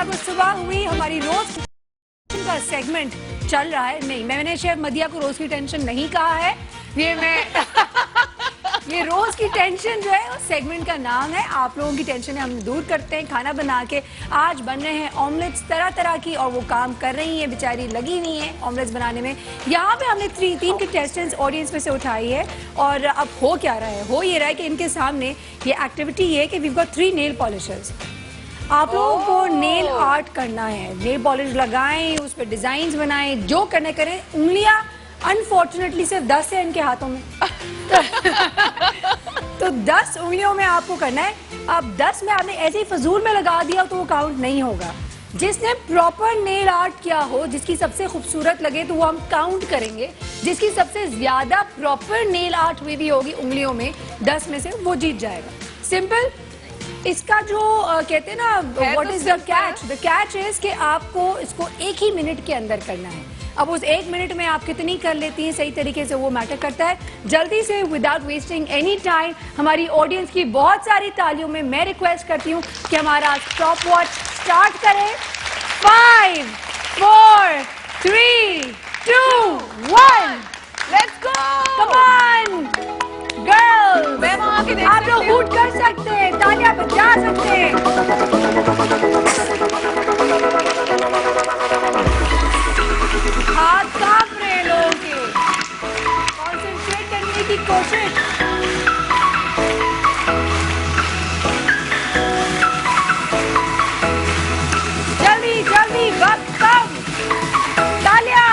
रात को सुबह हुई हमारी रोज का सेगमेंट चल रहा है। नहीं, मैंने शेफ मदिया को रोज की टेंशन नहीं कहा है, ये रोज की टेंशन जो है उस सेगमेंट का नाम है। आप लोगों की टेंशन हम दूर करते हैं खाना बना के। आज बन रहे हैं ऑमलेट्स तरह तरह की और वो काम कर रही है, बेचारी लगी हुई है ऑमलेट्स बनाने में। यहाँ पे हमने तीन की टेस्टेंस ऑडियंस में से उठाई है और अब हो क्या रहा है, हो ये रहा है कि इनके सामने ये एक्टिविटी ये है कि वीव गॉट 3 नेल पॉलिशर्स। आप लोगों को नेल आर्ट करना है, नेल पॉलिश लगाएं, उस पर डिजाइन बनाएं, जो करने करें। उंगलियां अनफॉर्चुनेटली सिर्फ 10 है इनके हाथों में तो 10 उंगलियों में आपको करना है। अब 10 में आपने ऐसे ही फजूल में लगा दिया तो वो काउंट नहीं होगा। जिसने प्रॉपर नेल आर्ट किया हो, जिसकी सबसे खूबसूरत लगे तो वो हम काउंट करेंगे। जिसकी सबसे ज्यादा प्रॉपर नेल आर्ट हुई भी होगी उंगलियों में 10 में से, वो जीत जाएगा। सिंपल। इसका जो कहते हैं ना, what is the catch? The catch is कि आपको इसको 1 ही मिनट के अंदर करना है। अब उस 1 मिनट में आप कितनी कर लेती हैं सही तरीके से, वो मैटर करता है। जल्दी से विदाउट वेस्टिंग एनी टाइम हमारी ऑडियंस की बहुत सारी तालियों में मैं रिक्वेस्ट करती हूँ कि हमारा स्टॉप वॉच स्टार्ट करें। 5 4 3 2 1 let's go. Come on girls, आप लोग हूट कर सकते हैं, तालियां बजा सकते हैं। हाथ कांप रहे हैं लोगों के, कॉन्सेंट्रेट करने की कोशिश। जल्दी जल्दी, वक्त कम, तालियां।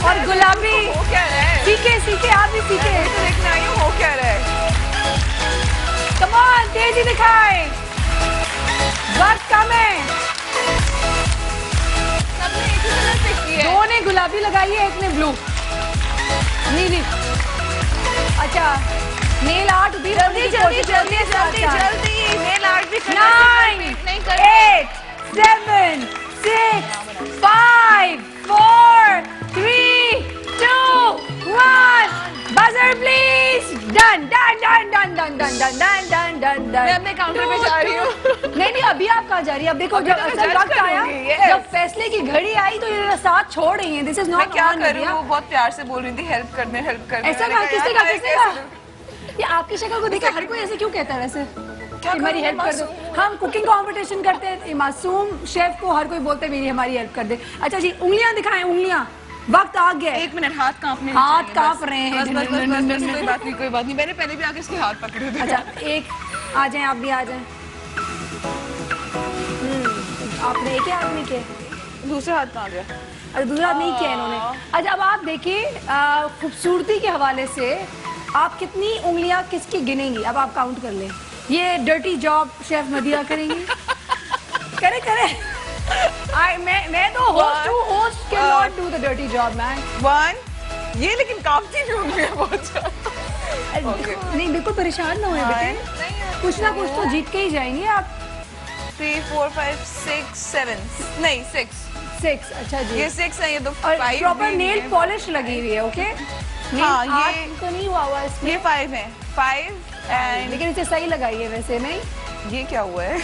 और गुलाबी सीखे आप भी सीखे। देखना आई हूँ, हो क्या रहा है। कम ऑन, तेजी दिखाए, वक्त कम है। सबने एक ही कलर पिक किया है। 2 ने गुलाबी लगाई है, 1 ने ब्लू। नीली। अच्छा, नेल आर्ट भी जल्दी जल्दी जल्दी जल्दी जल्दी नेल आर्ट भी करना। 9 8 7 6 5 4 3 2 1 buzzer please. Done done done done done done done done done done done. मैं अपने काउंटर पे जा रही हूँ। नहीं, अभी आप कहाँ जा रही है? अब देखो, जब असल वक्त आया, जब फैसले की घड़ी आई तो ये साथ छोड़ रही है। This is not. मैं क्या करूँ, वो बहुत प्यार से बोल रही थी हेल्प करने। ऐसा कहा? किसने कहा? ये आपकी शक्ल को देखा हर कोई ऐसे क्यों कहता है वैसे? हमारी हेल्प कर दो। हम कुकिंग कंपटीशन करते हैं, मासूम शेफ को हर कोई बोलते हैं मेरी हमारी हेल्प कर दे। अच्छा जी, उंगलियां दिखाएं, उंगलियां। वक्त आ गया। 1 मिनट, हाथ कांपने, हाथ कांप रहे हैं। कोई बात नहीं, मैंने पहले भी आके इसके हाथ पकड़े थे। अच्छा, एक आ जाएं, आप भी आ जाएं। आपने एक ही हाथ में किया, दूसरा हाथ कहाँ गया? और दूसरा हाथ नहीं किया इन्होंने। अच्छा, अब आप देखिए खूबसूरती के हवाले से आप कितनी उंगलियां किसकी गिनेंगी? अब आप काउंट कर लें। ये डर्टी जॉब शेफ मदिया करेंगी। करे मैं तो host can not do the dirty job man. 1 ये लेकिन काफी भी होंगे बहुत ज्यादा। नहीं, बिल्कुल परेशान ना हो बेटे, कुछ ना कुछ तो जीत के ही जाएंगे आप। 3 4 5 6 7 नहीं 6। अच्छा जी, ये 6 है, ये तो 5। प्रॉपर नेल पॉलिश लगी हुई है। ओके, हाँ, ये तो नहीं हुआ इसमें। ये 5 है, 5 एंड लेकिन इसे सही लगाई है वैसे। नहीं, ये क्या हुआ है?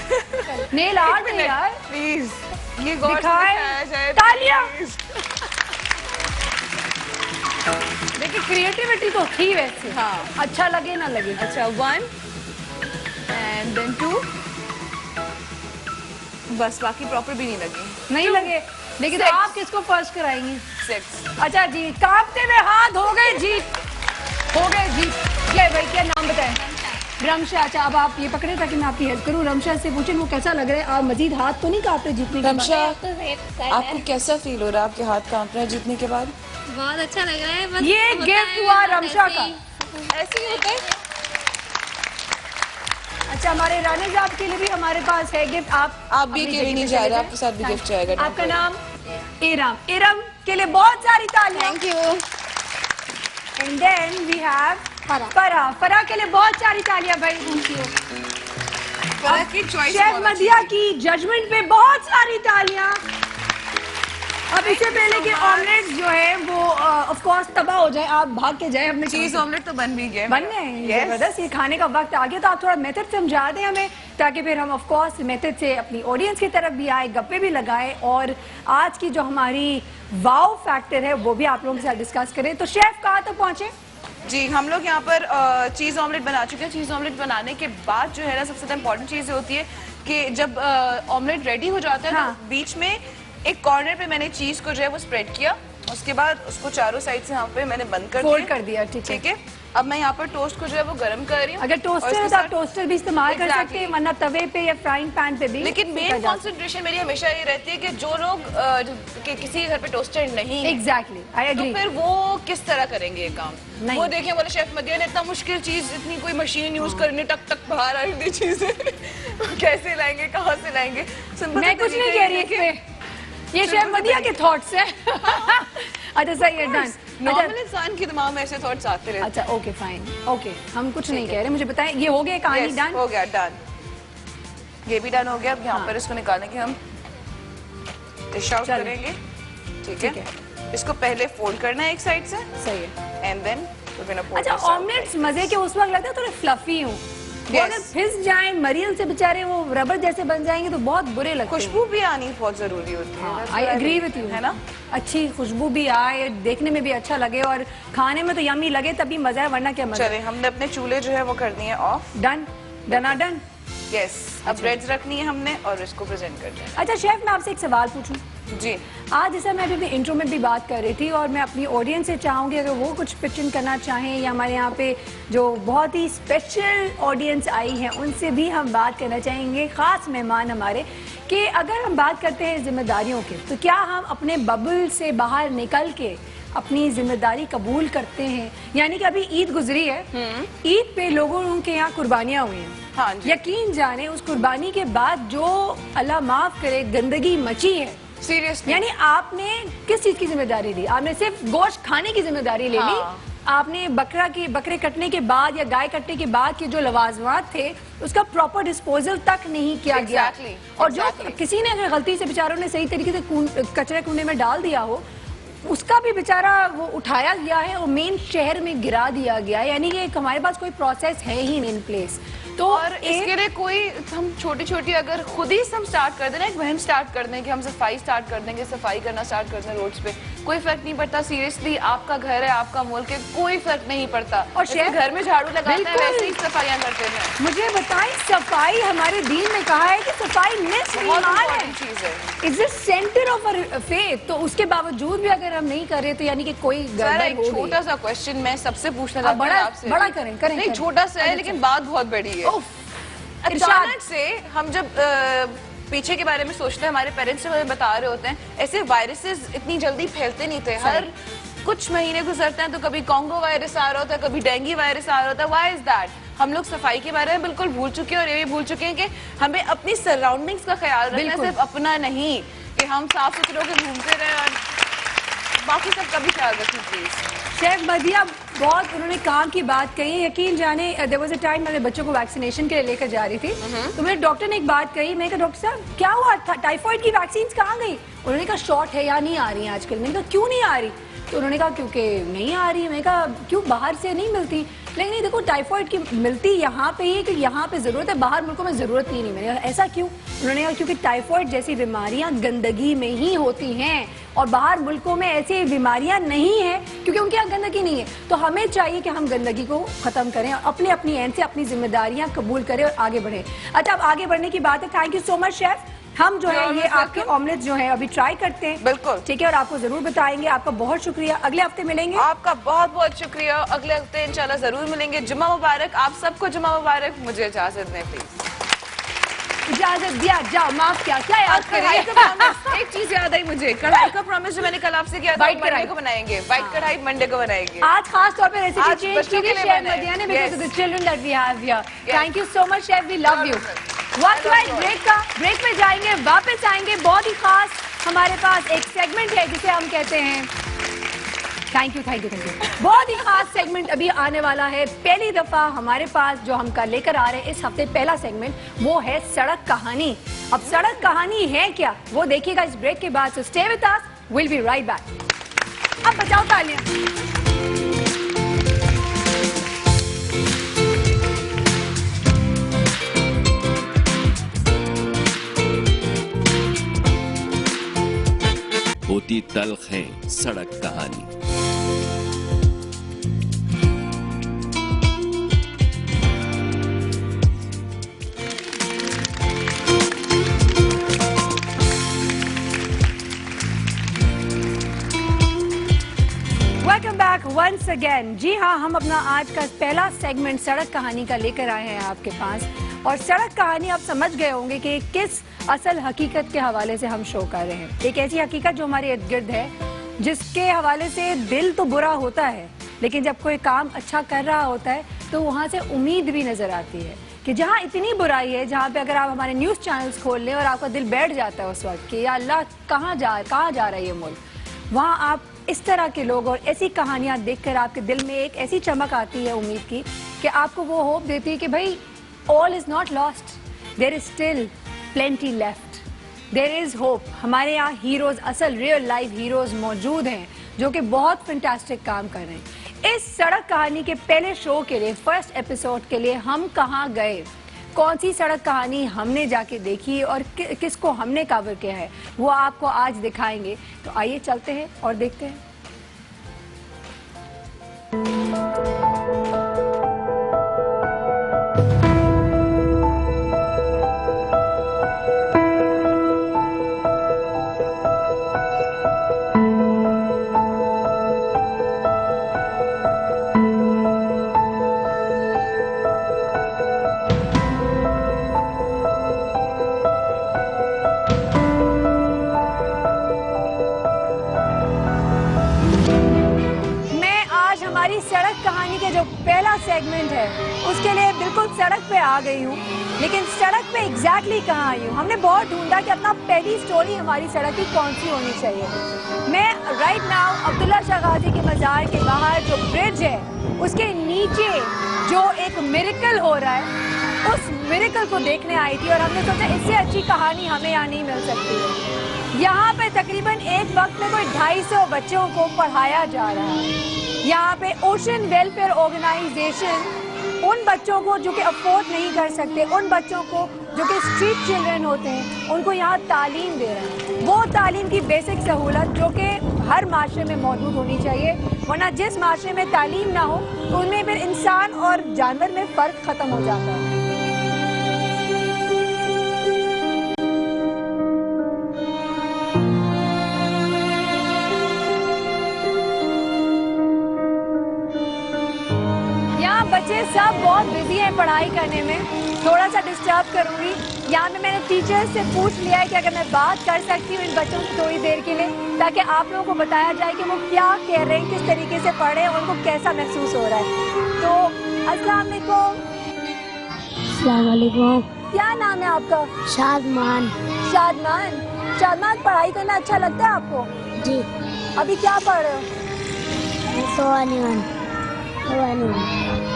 नेल आर्ट है यार, प्लीज ये गौर से दिखाएं। दिखाया जाए, तालियां। please। देखिए क्रिएटिविटी तो थी वैसे। हाँ, अच्छा लगे ना लगे। अच्छा 1 एंड देन 2, बस बाकी प्रॉपर भी नहीं लगी। नहीं लगे, लेकिन आप किसको फर्स्ट कराएंगी? 6। अच्छा जी, कांपते हुए हाथ, हो गए जीत, हो गए जीत। क्या भाई, क्या नाम बताएं? रमशा। अच्छा, अब आप ये पकड़े ताकि मैं आपकी हेल्प करूं। रमशा से पूछें वो कैसा लग रहा है, आप मजीद हाथ तो नहीं कांपते जीतने के बाद? रमशा, आपको कैसा फील हो रहा है? आपके हाथ कांप रहे हैं जीतने के बाद? बहुत अच्छा लग रहा है। बस ये गिफ्ट हुआ रमशा का। ऐसे ही होता है। अच्छा, हमारे रानी साहब के लिए भी हमारे पास है गिफ्ट। आप भी अकेले नहीं जा रहे, आपके साथ भी गिफ्ट जाएगा। आपका नाम? इरम। इरम के लिए बहुत सारी तालियां। Thank you. And then we have Farah. Farah के लिए बहुत सारी तालियां भाई। Thank you. फर्क की चॉइस शेफ मदिया की जजमेंट पे बहुत सारी तालियां। अब इससे पहले कि ऑमलेट जो है वो ऑफ कोर्स तबाह हो जाए, आप भाग के जाए अपने चीज ऑमलेट तो बन भी गया, बन गए। जबरदस्त, ये खाने का वक्त आ गया, तो आप थोड़ा मेथड समझा दें हमें, ताकि फिर हम ऑफ कोर्स मेथड से अपनी ऑडियंस की तरफ भी आए, गप्पे भी लगाएं और आज की जो हमारी वाव फैक्टर है वो भी आप लोगों के साथ डिस्कस करें। तो शेफ कहाँ तक पहुंचे? जी, हम लोग यहाँ पर चीज़ ऑमलेट बना चुके हैं। चीज़ ऑमलेट बनाने के बाद जो है ना, सबसे ज़्यादा इंपॉर्टेंट चीज़ होती है कि जब ऑमलेट रेडी हो जाता है हाँ। तो बीच में एक कॉर्नर पे मैंने चीज़ को जो है वो स्प्रेड किया, उसके बाद उसको चारों साइड से यहाँ पे मैंने बंद कर फोल्ड कर दिया। ठीक है। अब मैं यहाँ पर टोस्ट को जो है वो गर्म कर रही हूँ। अगर टोस्टर है तो आप टोस्टर भी इस्तेमाल कर सकते हैं, वरना तवे पे या फ्राइंग पैन पे भी। लेकिन मेन कॉन्सेंट्रेशन मेरी हमेशा ये रहती है कि जो लोग किसी घर पे टोस्टर नहीं है, एग्जैक्टली, आई तो एग्री। फिर वो किस तरह करेंगे ये काम? नहीं। वो देखें बोले शेफ मदिया ने इतना मुश्किल चीज, इतनी कोई मशीन यूज करनी, टक टक बाहर आ रही चीजें कैसे लाएंगे, कहाँ से लाएंगे? मैं कुछ नहीं कह रही इसमें, ये शेफ मदिया के थॉट्स है। अच्छा सही है, डन। नॉर्मल इंसान के दिमाग में ऐसे थॉट्स आते रहते हैं। अच्छा ओके फाइन, ओके हम कुछ नहीं कह रहे, मुझे बताएं ये हो गया कहानी? Yes, डन हो गया, डन। ये भी डन हो गया। अब यहाँ पर इसको निकालने के हम डिश आउट चलो। करेंगे। ठीक ठीक है, इसको पहले फोल्ड करना है एक साइड से, सही है। एंड देन अच्छा, ऑमलेट्स मजे के उस वक्त लगता है थोड़े फ्लफी हूँ, Yes. अगर फिस जाएं मरियम से बेचारे वो रबर जैसे बन जाएंगे तो बहुत बुरे लगते हैं। खुशबू भी आनी बहुत जरूरी होती है। आई एग्री विथ यू, है ना? अच्छी खुशबू भी आए, देखने में भी अच्छा लगे और खाने में तो यम्मी लगे तभी मजा है, वरना क्या मजा। चले, हमने अपने चूल्हे जो है वो कर दिए ऑफ। Done, done. यस, अब ब्रेड्स रखनी है हमने और इसको प्रेजेंट करना है। अच्छा शेफ, मैं आपसे एक सवाल पूछूं? जी। आज जैसा मैं अभी इंट्रो में भी बात कर रही थी और मैं अपनी ऑडियंस से चाहूँगी अगर वो कुछ पिच इन करना चाहें या हमारे यहाँ पे जो बहुत ही स्पेशल ऑडियंस आई है उनसे भी हम बात करना चाहेंगे, ख़ास मेहमान हमारे, कि अगर हम बात करते हैं जिम्मेदारियों के, तो क्या हम अपने बबल से बाहर निकल के अपनी जिम्मेदारी कबूल करते हैं? यानी कि अभी ईद गुजरी है, ईद पे लोगों के यहाँ कुर्बानियाँ हुई हैं। हाँ जी। यकीन जाने उस कुर्बानी के बाद जो अल्लाह माफ करे गंदगी मची है, सीरियसली, यानी आपने किस चीज की जिम्मेदारी ली? आपने सिर्फ गोश्त खाने की जिम्मेदारी ले ली। हाँ। आपने बकरे कटने के बाद या गाय कटने के बाद के जो लवाजमात थे उसका प्रॉपर डिस्पोजल तक नहीं किया गया। और जो किसी ने अगर गलती से बेचारों ने सही तरीके से कचरे कुंडे में डाल दिया हो, उसका भी बेचारा वो उठाया गया है और मेन शहर में गिरा दिया गया है। यानी कि हमारे पास कोई प्रोसेस है ही नहीं इन प्लेस। तो और इसके लिए कोई हम छोटी छोटी अगर खुद ही हम स्टार्ट कर दें ना, एक मुहिम स्टार्ट कर दें कि हम सफाई स्टार्ट कर देंगे, सफाई करना स्टार्ट कर दें रोड्स पे, कोई फर्क नहीं पड़ता। सीरियसली, आपका घर है, आपका मुल्क है, कोई फर्क नहीं पड़ता। और शेफ घर में झाड़ू लगाते हैं वैसे ही सफाइयां करते हैं। मुझे बताएं, सफाई हमारे दीन में कहा है कि सफाई निस्फ ईमान है, चीज है, it's the centre of our faith. तो उसके बावजूद भी अगर हम नहीं कर रहे तो यानी कि कोई गड़बड़ हो गई। छोटा सा क्वेश्चन मैं सबसे पूछना चाहती हूँ आपसे। बड़ा करें नहीं, छोटा सा है लेकिन बात बहुत बड़ी है। अचानक से हम जब पीछे के बारे में सोचते हैं, हमारे पेरेंट्स हमें बता रहे होते हैं ऐसे वायरसेस इतनी जल्दी फैलते नहीं थे। हर कुछ महीने गुजरते हैं तो कभी कॉन्गो वायरस आ रहा होता है, कभी डेंगू वायरस आ रहा होता है। Why is that? हम लोग सफाई के बारे में बिल्कुल भूल चुके हैं और ये भी भूल चुके हैं कि हमें अपनी सराउंडिंग्स का ख्याल रखना है, सिर्फ अपना नहीं कि हम साफ सुथरे होकर घूमते रहे और बाकी सब का भी ख्याल रखें प्लीज। शेफ मदिया बहुत उन्होंने काम की बात कही है। यकीन जाने देयर वाज अ टाइम मैं बच्चों को वैक्सीनेशन के लिए लेकर जा रही थी, तो मेरे डॉक्टर ने एक बात कही। मैं कहा डॉक्टर साहब क्या हुआ, टाइफाइड की वैक्सीन कहाँ गई? उन्होंने कहा शॉर्ट है या नहीं आ रही है आजकल। मैंने कहा क्यों नहीं आ रही? तो उन्होंने कहा क्योंकि नहीं आ रही है। मैंने कहा क्यों, बाहर से नहीं मिलती? लेकिन नहीं, देखो टाइफाइड की मिलती यहाँ पे ही कि यहाँ पे जरूरत है, बाहर मुल्कों में जरूरत ही नहीं। मैंने कहा ऐसा क्यों? उन्होंने कहा क्योंकि टाइफाइड जैसी बीमारियाँ गंदगी में ही होती हैं और बाहर मुल्कों में ऐसी बीमारियां नहीं है क्योंकि उनके यहाँ गंदगी नहीं है। तो हमें चाहिए कि हम गंदगी को खत्म करें और अपने अपनी एंड से अपनी जिम्मेदारियां कबूल करें और आगे बढ़ें। अच्छा, अब आगे बढ़ने की बात है। Thank you so much chef. हम जो है ये आपके ऑमलेट जो है अभी ट्राई करते हैं। बिल्कुल ठीक है, और आपको जरूर बताएंगे। आपका बहुत शुक्रिया, अगले हफ्ते मिलेंगे। आपका बहुत बहुत शुक्रिया, अगले हफ्ते इंशाल्लाह जरूर मिलेंगे। जुम्मा मुबारक, आप सबको जुम्मा मुबारक। मुझे इजाजत दें प्लीज। इजाजत दिया जाओ, माफ क्या याद कढ़ाई का प्रॉमिस, एक चीज याद आई मुझे, कढ़ाई का प्रॉमिस जो मैंने कल आपसे किया था, मंडे को बनाएंगे। व्हाइट कढ़ाई मंडे को बनाएंगे। आज खास तौर पे रेसिपी आज चेंज बच्चों की के थी लिए शेफ बनाए। मदिया ने because of the children that we have here. Yes. Thank you so much chef, we love you. वक्त वाइज ब्रेक में जाएंगे, वापस आएंगे। बहुत ही खास हमारे पास एक सेगमेंट है जिसे हम कहते हैं thank you thank you thank you. बहुत ही खास सेगमेंट अभी आने वाला है। पहली दफा हमारे पास जो हम कल लेकर आ रहे हैं इस हफ्ते पहला सेगमेंट वो है सड़क कहानी। अब सड़क कहानी है क्या वो देखिएगा इस ब्रेक के बाद। So stay with us, will be right back. अब बचाओ तालियां। होती तल्ख है सड़क कहानी। Welcome back once again. जी हाँ, हम अपना आज का पहला सेगमेंट सड़क कहानी का लेकर आए हैं आपके पास। और सड़क कहानी आप समझ गए होंगे कि किस असल हकीकत के हवाले से हम शो कर रहे हैं। एक ऐसी हकीकत जो हमारे इर्द गिर्द है जिसके हवाले से दिल तो बुरा होता है लेकिन जब कोई काम अच्छा कर रहा होता है तो वहाँ से उम्मीद भी नजर आती है कि जहाँ इतनी बुराई है, जहाँ पे अगर आप हमारे न्यूज़ चैनल्स खोल लें और आपका दिल बैठ जाता है उस वक्त कि या अल्लाह कहाँ जा रहा है ये मुल्क, वहाँ आप इस तरह के लोग और ऐसी कहानियाँ देखकर आपके दिल में एक ऐसी चमक आती है उम्मीद की कि आपको वो होप देती है कि भाई all is not lost, there is still plenty left, there is hope। हमारे यहाँ हीरोज, असल रियल लाइफ हीरोज मौजूद हैं जो कि बहुत फैंटास्टिक काम कर रहे हैं। इस सड़क कहानी के पहले शो के लिए, फर्स्ट एपिसोड के लिए हम कहाँ गए, कौन सी सड़क कहानी हमने जाके देखी और किसको हमने कवर किया है वो आपको आज दिखाएंगे। तो आइए चलते हैं और देखते हैं। सड़क कहानी के जो पहला सेगमेंट है उसके लिए बिल्कुल सड़क पे आ गई हूँ, लेकिन सड़क पे एग्जैक्टली कहाँ आई हूँ। हमने बहुत ढूंढा कि अपना पहली स्टोरी हमारी सड़क की कौन सी होनी चाहिए। मैं राइट नाउ अब्दुल्ला शाह गाजी के मज़ार के बाहर जो ब्रिज है उसके नीचे जो एक मिरेकल हो रहा है उस मिरेकल को देखने आई थी और हमने सोचा इससे अच्छी कहानी हमें यहाँ नहीं मिल सकती है। यहाँ पे तकरीबन एक वक्त में कोई 250 बच्चों को पढ़ाया जा रहा है। यहाँ पे ओशन वेलफेयर ऑर्गेनाइजेशन उन बच्चों को जो कि अफोर्ड नहीं कर सकते, उन बच्चों को जो कि स्ट्रीट चिल्ड्रन होते हैं, उनको यहाँ तालीम दे रहे हैं। वो तालीम की बेसिक सहूलत जो कि हर माशरे में मौजूद होनी चाहिए, वरना जिस माशरे में तालीम ना हो तो उनमें फिर इंसान और जानवर में फ़र्क ख़त्म हो जाता है। बच्चे सब बहुत बिजी हैं पढ़ाई करने में, थोड़ा सा डिस्टर्ब करूंगी। यहाँ पे मैंने टीचर से पूछ लिया है कि अगर मैं बात कर सकती हूँ इन बच्चों से थोड़ी देर के लिए ताकि आप लोगों को बताया जाए कि वो क्या कह रहे हैं, किस तरीके से पढ़ रहे हैं, उनको कैसा महसूस हो रहा है। तो अस्सलाम वालेकुम। क्या नाम है आपका? शादमान। शादमान, शादमान पढ़ाई करना अच्छा लगता है आपको? जी। अभी क्या पढ़ रहे हो?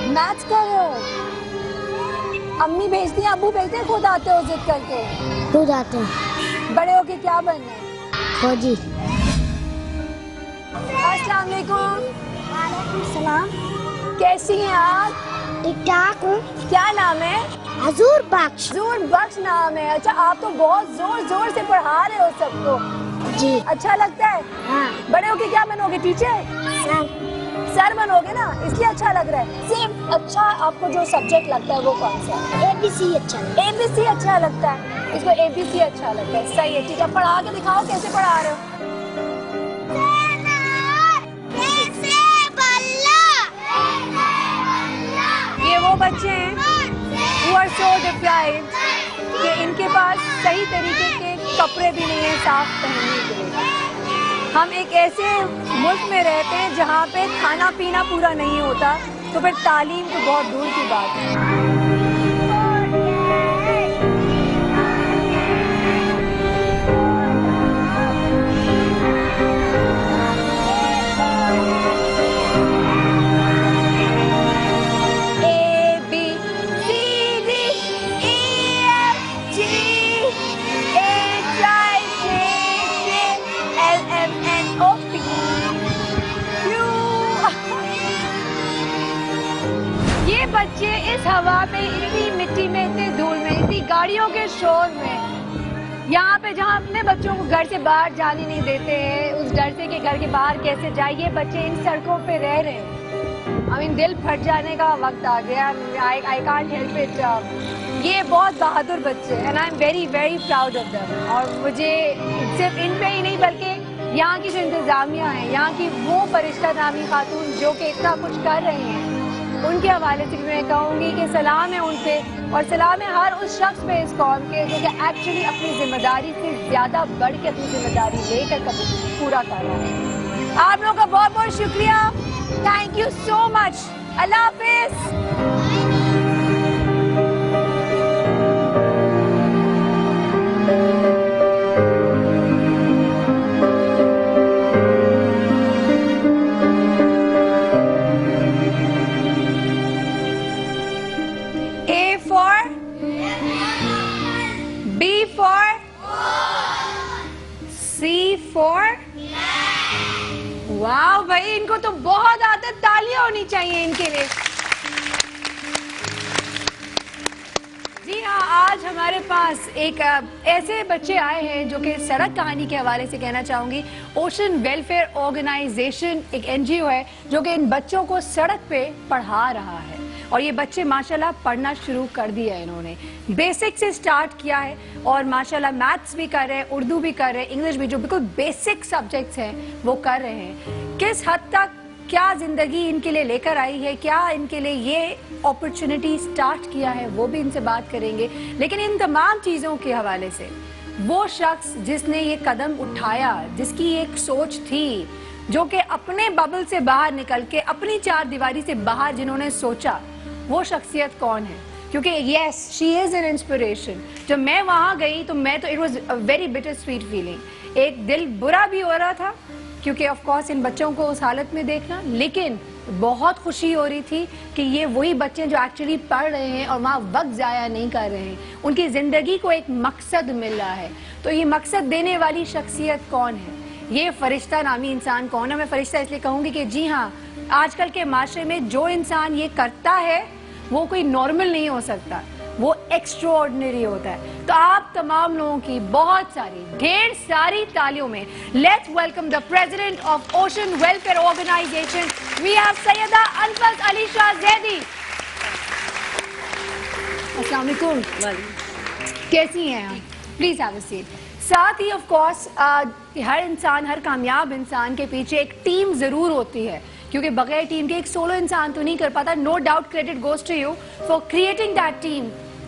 मैथ्स कर रहे हो? अम्मी भेजती हैं, अब्बू भेजते हैं, खुद आते हो जिद करके? खुद आते हैं। बड़े होके क्या बनना है? फौजी। अस्सलाम वालेकुम। वालेकुम सलाम। कैसी हैं आप? ठीक ठाक हूँ। क्या नाम है? हजूर बख्श। हजूर बख्श नाम है। अच्छा, आप तो बहुत जोर जोर से पढ़ा रहे हो सबको। जी। अच्छा लगता है? हाँ। बड़े होके क्या बनोगे? टीचर? सर बनोगे ना, इसलिए अच्छा लग रहा है। सिर्फ अच्छा आपको जो सब्जेक्ट लगता है वो कौन सा है? ABC अच्छा लगता है। ABC अच्छा लगता है, इसको ABC अच्छा लगता है। सही है, ठीक है। पढ़ा के दिखाओ, कैसे पढ़ा रहे हो? ये वो बच्चे हैं who are so deprived कि इनके पास सही तरीके के कपड़े भी नहीं है साफ पहनने के लिए। हम एक ऐसे मुल्क में रहते हैं जहाँ पे खाना पीना पूरा नहीं होता, तो फिर तालीम तो बहुत दूर की बात है। हवा में, इतनी मिट्टी में, इतने धूल में, इतनी गाड़ियों के शोर में, यहाँ पे जहाँ अपने बच्चों को घर से बाहर जाने नहीं देते हैं, उस डर से कि घर के बाहर कैसे जाए, ये बच्चे इन सड़कों पे रह रहे हैं। दिल फट जाने का वक्त आ गया। I can't help it. ये बहुत बहादुर बच्चे हैं and I am very very proud of them. और मुझे सिर्फ इन पे ही नहीं बल्कि यहाँ की जो इंतज़ामिया है, यहाँ की वो फरिश्ता नामी खातून जो कि इतना कुछ कर रहे हैं, उनके हवाले से भी मैं कहूँगी कि सलाम है उन पे, और सलाम है हर उस शख्स पे इस कौम के जो कि एक्चुअली अपनी जिम्मेदारी से ज़्यादा बढ़ के अपनी जिम्मेदारी लेकर कभी पूरा कर रहा है। आप लोगों का बहुत बहुत शुक्रिया। Thank you so much. Allah Hafiz. A for B for C for वाह भाई, इनको तो बहुत आदत, तालियां होनी चाहिए इनके लिए। जी हाँ, आज हमारे पास एक ऐसे बच्चे आए हैं जो कि सड़क कहानी के हवाले से कहना चाहूंगी। ओशन वेलफेयर ऑर्गेनाइजेशन एक एनजीओ है जो कि इन बच्चों को सड़क पे पढ़ा रहा है, और ये बच्चे माशाल्लाह पढ़ना शुरू कर दिया है। इन्होंने बेसिक से स्टार्ट किया है और माशाल्लाह मैथ्स भी कर रहे हैं, उर्दू भी कर रहे हैं, इंग्लिश भी, जो बिल्कुल बेसिक सब्जेक्ट्स हैं वो कर रहे हैं। किस हद तक क्या जिंदगी इनके लिए लेकर आई है, क्या इनके लिए ये अपॉर्चुनिटी स्टार्ट किया है, वो भी इनसे बात करेंगे। लेकिन इन तमाम चीज़ों के हवाले से वो शख्स जिसने ये कदम उठाया, जिसकी एक सोच थी, जो कि अपने बबल से बाहर निकल के अपनी चार दीवारी से बाहर जिन्होंने सोचा, वो शख्सियत कौन है? क्योंकि yes, she is an inspiration. जब मैं वहाँ गई तो it was a very bitter sweet feeling. एक दिल बुरा भी हो रहा था क्योंकि ऑफ कोर्स इन बच्चों को उस हालत में देखना, लेकिन बहुत खुशी हो रही थी कि ये वही बच्चे जो एक्चुअली पढ़ रहे हैं और वहाँ वक्त ज़ाया नहीं कर रहे हैं, उनकी ज़िंदगी को एक मकसद मिल रहा है। तो ये मकसद देने वाली शख्सियत कौन है? ये फरिश्ता नामी इंसान कौन है? मैं फरिश्ता इसलिए कहूँगी कि जी हाँ, आजकल के माशरे में जो इंसान ये करता है वो कोई नॉर्मल नहीं हो सकता, वो एक्स्ट्राऑर्डिनरी होता है। तो आप तमाम लोगों की बहुत सारी, ढेर सारी तालियों में let's welcome the president of Ocean welfare Organization, we have Syeda Alfaz Ali Shah Zaidi. अस्सलाम वालेकुम। कैसी हैं आप? Please have a seat. साथ ही ऑफ कोर्स हर इंसान, हर कामयाब इंसान के पीछे एक टीम जरूर होती है, क्योंकि बगैर टीम के एक सोलो इंसान तो नहीं कर पाता। No doubt credit goes to you for creating that team,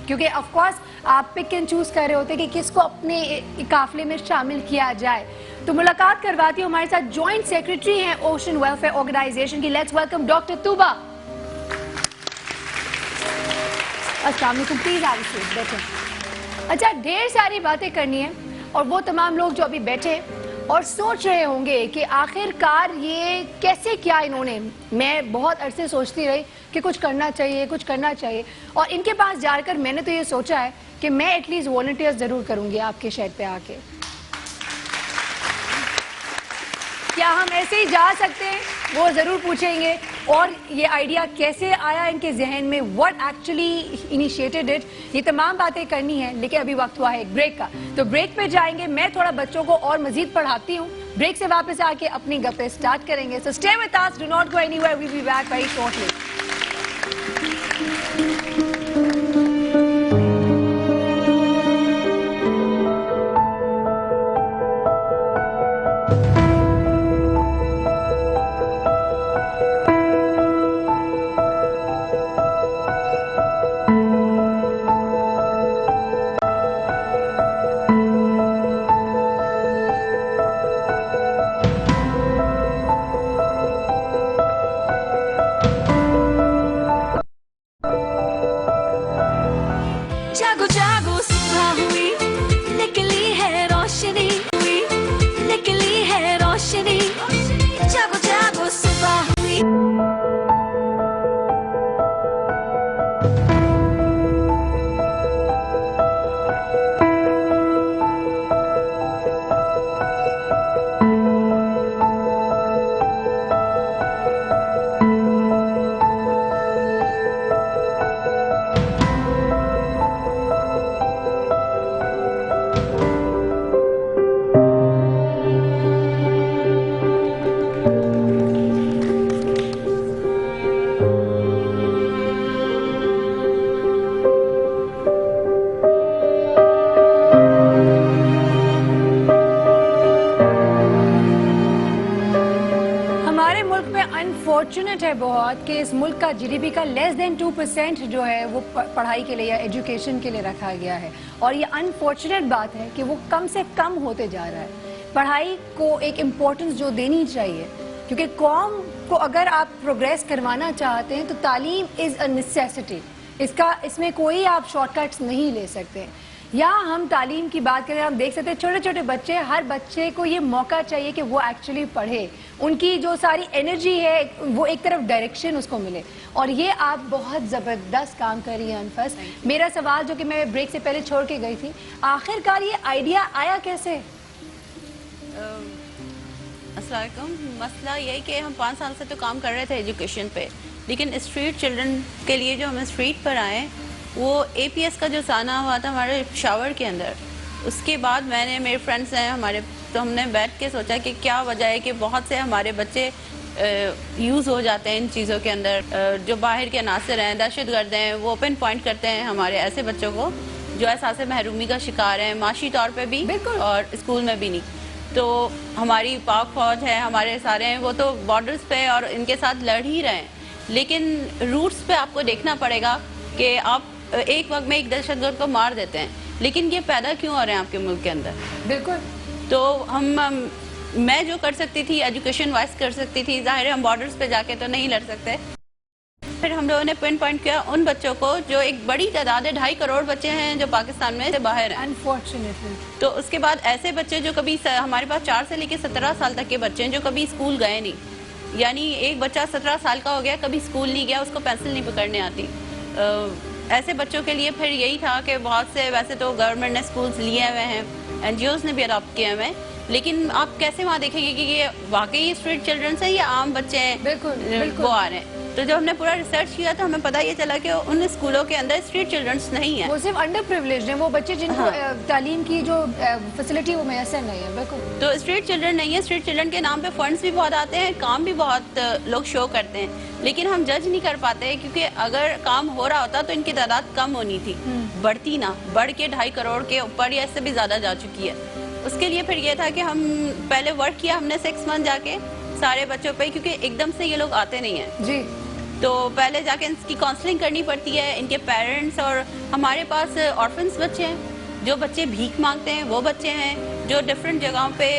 क्योंकि ऑफ कोर्स आप पिक एंड चूज कर रहे होते कि किसको अपने काफिले में शामिल किया जाए। तो मुलाकात करवाती हूँ, हमारे साथ जॉइंट सेक्रेटरी हैं ओशन वेलफेयर ऑर्गेनाइजेशन की। Let's welcome doctor Tuba. अस्सलाम वालेकुम, प्लीज हैव अ सीट, बैठो। अच्छा, ढेर सारी बातें करनी है और वो तमाम लोग जो अभी बैठे और सोच रहे होंगे कि आखिरकार ये कैसे किया इन्होंने। मैं बहुत अरसे सोचती रही कि कुछ करना चाहिए, कुछ करना चाहिए, और इनके पास जाकर मैंने तो ये सोचा है कि मैं एटलीस्ट वॉलंटियर्स ज़रूर करूँगी आपके शेड पे आके। क्या हम ऐसे ही जा सकते हैं, वो ज़रूर पूछेंगे। और ये आइडिया कैसे आया इनके जहन में, व्हाट एक्चुअली इनिशिएटेड इट, ये तमाम बातें करनी है। लेकिन अभी वक्त हुआ है एक ब्रेक का, तो ब्रेक पे जाएंगे। मैं थोड़ा बच्चों को और मजीद पढ़ाती हूँ, ब्रेक से वापस आके अपनी गप्पे स्टार्ट करेंगे। So stay with us, do not go anywhere, we will be back very shortly. Unfortunate है बहुत कि इस मुल्क का जीडीपी का लेस देन 2% जो है वो पढ़ाई के लिए या एजुकेशन के लिए रखा गया है, और ये अनफॉर्चुनेट बात है कि वो कम से कम होते जा रहा है। पढ़ाई को एक इम्पोर्टेंस जो देनी चाहिए, क्योंकि कौम को अगर आप प्रोग्रेस करवाना चाहते हैं तो तालीम इज़ अ नेसेसिटी, इसमें कोई आप शॉर्टकट्स नहीं ले सकते। या हम तालीम की बात करें, हम देख सकते हैं छोटे छोटे बच्चे, हर बच्चे को ये मौका चाहिए कि वो एक्चुअली पढ़े, उनकी जो सारी एनर्जी है वो एक तरफ डायरेक्शन उसको मिले, और ये आप बहुत ज़बरदस्त काम कर रही हैं अनफस। मेरा सवाल जो कि मैं ब्रेक से पहले छोड़ के गई थी, आखिरकार ये आइडिया आया कैसे? अस्सलाम वालेकुम। मसला ये है कि हम 5 साल से तो काम कर रहे थे एजुकेशन पे, लेकिन स्ट्रीट चिल्ड्रन के लिए जो हम स्ट्रीट पर आए, वो APS का जो साना हुआ था हमारे शावर के अंदर, उसके बाद मैंने, मेरे फ्रेंड्स हैं हमारे, तो हमने बैठ के सोचा कि क्या वजह है कि बहुत से हमारे बच्चे यूज़ हो जाते हैं इन चीज़ों के अंदर। जो बाहर के अनासर हैं, दहशतगर्द हैं, वो ओपन पॉइंट करते हैं हमारे ऐसे बच्चों को जो एहसास महरूमी का शिकार हैं, माशी तौर पे भी और स्कूल में भी नहीं। तो हमारी पाक फौज है, हमारे सारे हैं, वो तो बॉर्डर्स पे और इनके साथ लड़ ही रहे हैं, लेकिन रूट्स पे आपको देखना पड़ेगा कि आप एक वक्त में एक दहशतगर्द को मार देते हैं, लेकिन ये पैदा क्यों हो रहे हैं आपके मुल्क के अंदर? बिल्कुल। तो मैं जो कर सकती थी एजुकेशन वाइज कर सकती थी, जाहिर है हम बॉर्डर्स पे जाके तो नहीं लड़ सकते। फिर हम लोगों ने पिन पॉइंट किया उन बच्चों को जो एक बड़ी तादाद है, 2.5 करोड़ बच्चे हैं जो पाकिस्तान में से बाहर हैं अनफॉर्चुनेटली। तो उसके बाद ऐसे बच्चे जो कभी, हमारे पास 4 से लेकर 17 साल तक के बच्चे हैं जो कभी स्कूल गए नहीं, यानी एक बच्चा 17 साल का हो गया, कभी स्कूल नहीं गया, उसको पेंसिल नहीं पकड़ने आती। ऐसे बच्चों के लिए फिर यही था कि बहुत से, वैसे तो गवर्नमेंट ने स्कूल्स लिए हुए हैं, NGOs ने भी अडॉप्ट किए हुए हैं, लेकिन आप कैसे वहाँ देखेंगे कि ये वाकई स्ट्रीट चिल्ड्रंस हैं या आम बच्चे हैं? बिल्कुल वो आ रहे हैं। तो जब हमने पूरा रिसर्च किया तो हमें पता ये चला कि उन स्कूलों के अंदर स्ट्रीट चिल्ड्रंस नहीं है, वो सिर्फ अंडर प्रिविलेज्ड हैं, वो बच्चे जिनको तालीम की जो फैसिलिटी वो मैसर नहीं है। बिल्कुल। तो स्ट्रीट चिल्ड्रन नहीं है। स्ट्रीट चिल्ड्रन के नाम पे फंड्स भी बहुत आते हैं, काम भी बहुत लोग शो करते हैं, लेकिन हम जज नहीं कर पाते क्योंकि अगर काम हो रहा होता तो इनकी तादाद कम होनी थी, बढ़ती ना, बढ़ के 2.5 करोड़ के ऊपर या इससे भी ज़्यादा जा चुकी है। उसके लिए फिर ये था कि हम पहले वर्क किया हमने 6 मंथ जाके सारे बच्चों पे, क्योंकि एकदम से ये लोग आते नहीं हैं जी। तो पहले जाके इनकी काउंसलिंग करनी पड़ती है, इनके पेरेंट्स, और हमारे पास ऑर्फन्स बच्चे हैं, जो बच्चे भीख मांगते हैं, वो बच्चे हैं जो डिफरेंट जगहों पे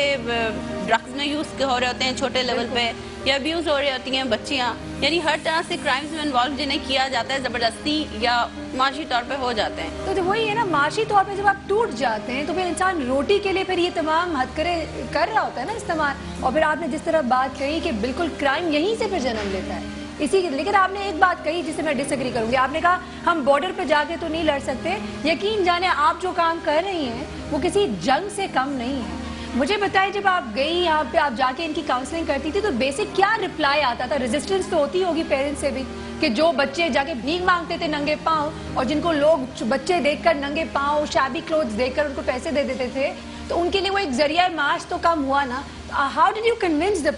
ड्रग्स में यूज़ हो रहे होते हैं छोटे लेवल पे, या अब्यूज़ हो रही होती हैं बच्चियाँ, यानी हर तरह से क्राइम्स में इन्वॉल्व जिन्हें किया जाता है ज़बरदस्ती या माशी तौर पे हो जाते हैं। तो वही है ना, माशी तौर पे जब आप टूट जाते हैं तो फिर इंसान रोटी के लिए फिर ये तमाम हथकरे कर रहा होता है ना इस्तेमाल, और फिर आपने जिस तरह बात कही कि बिल्कुल क्राइम यहीं से फिर जन्म लेता है इसी के। लेकिन आपने एक बात कही जिससे मैं डिसएग्री करूंगी, आपने कहा हम बॉर्डर पे जाके तो नहीं लड़ सकते। यकीन जाने आप जो काम कर रही हैं वो किसी जंग से कम नहीं है। मुझे बताइए, जब आप गई यहाँ पे, आप जाके इनकी काउंसलिंग करती थी तो बेसिक क्या रिप्लाई आता था? रेजिस्टेंस तो होती होगी पेरेंट्स से भी कि जो बच्चे जाके भीख मांगते थे नंगे पाँव, और जिनको लोग बच्चे देखकर नंगे पाँव शैबी क्लोथ्स देखकर उनको पैसे दे देते थे, तो उनके लिए वो एक जरिया मार्च तो कम हुआ ना। How did you convince the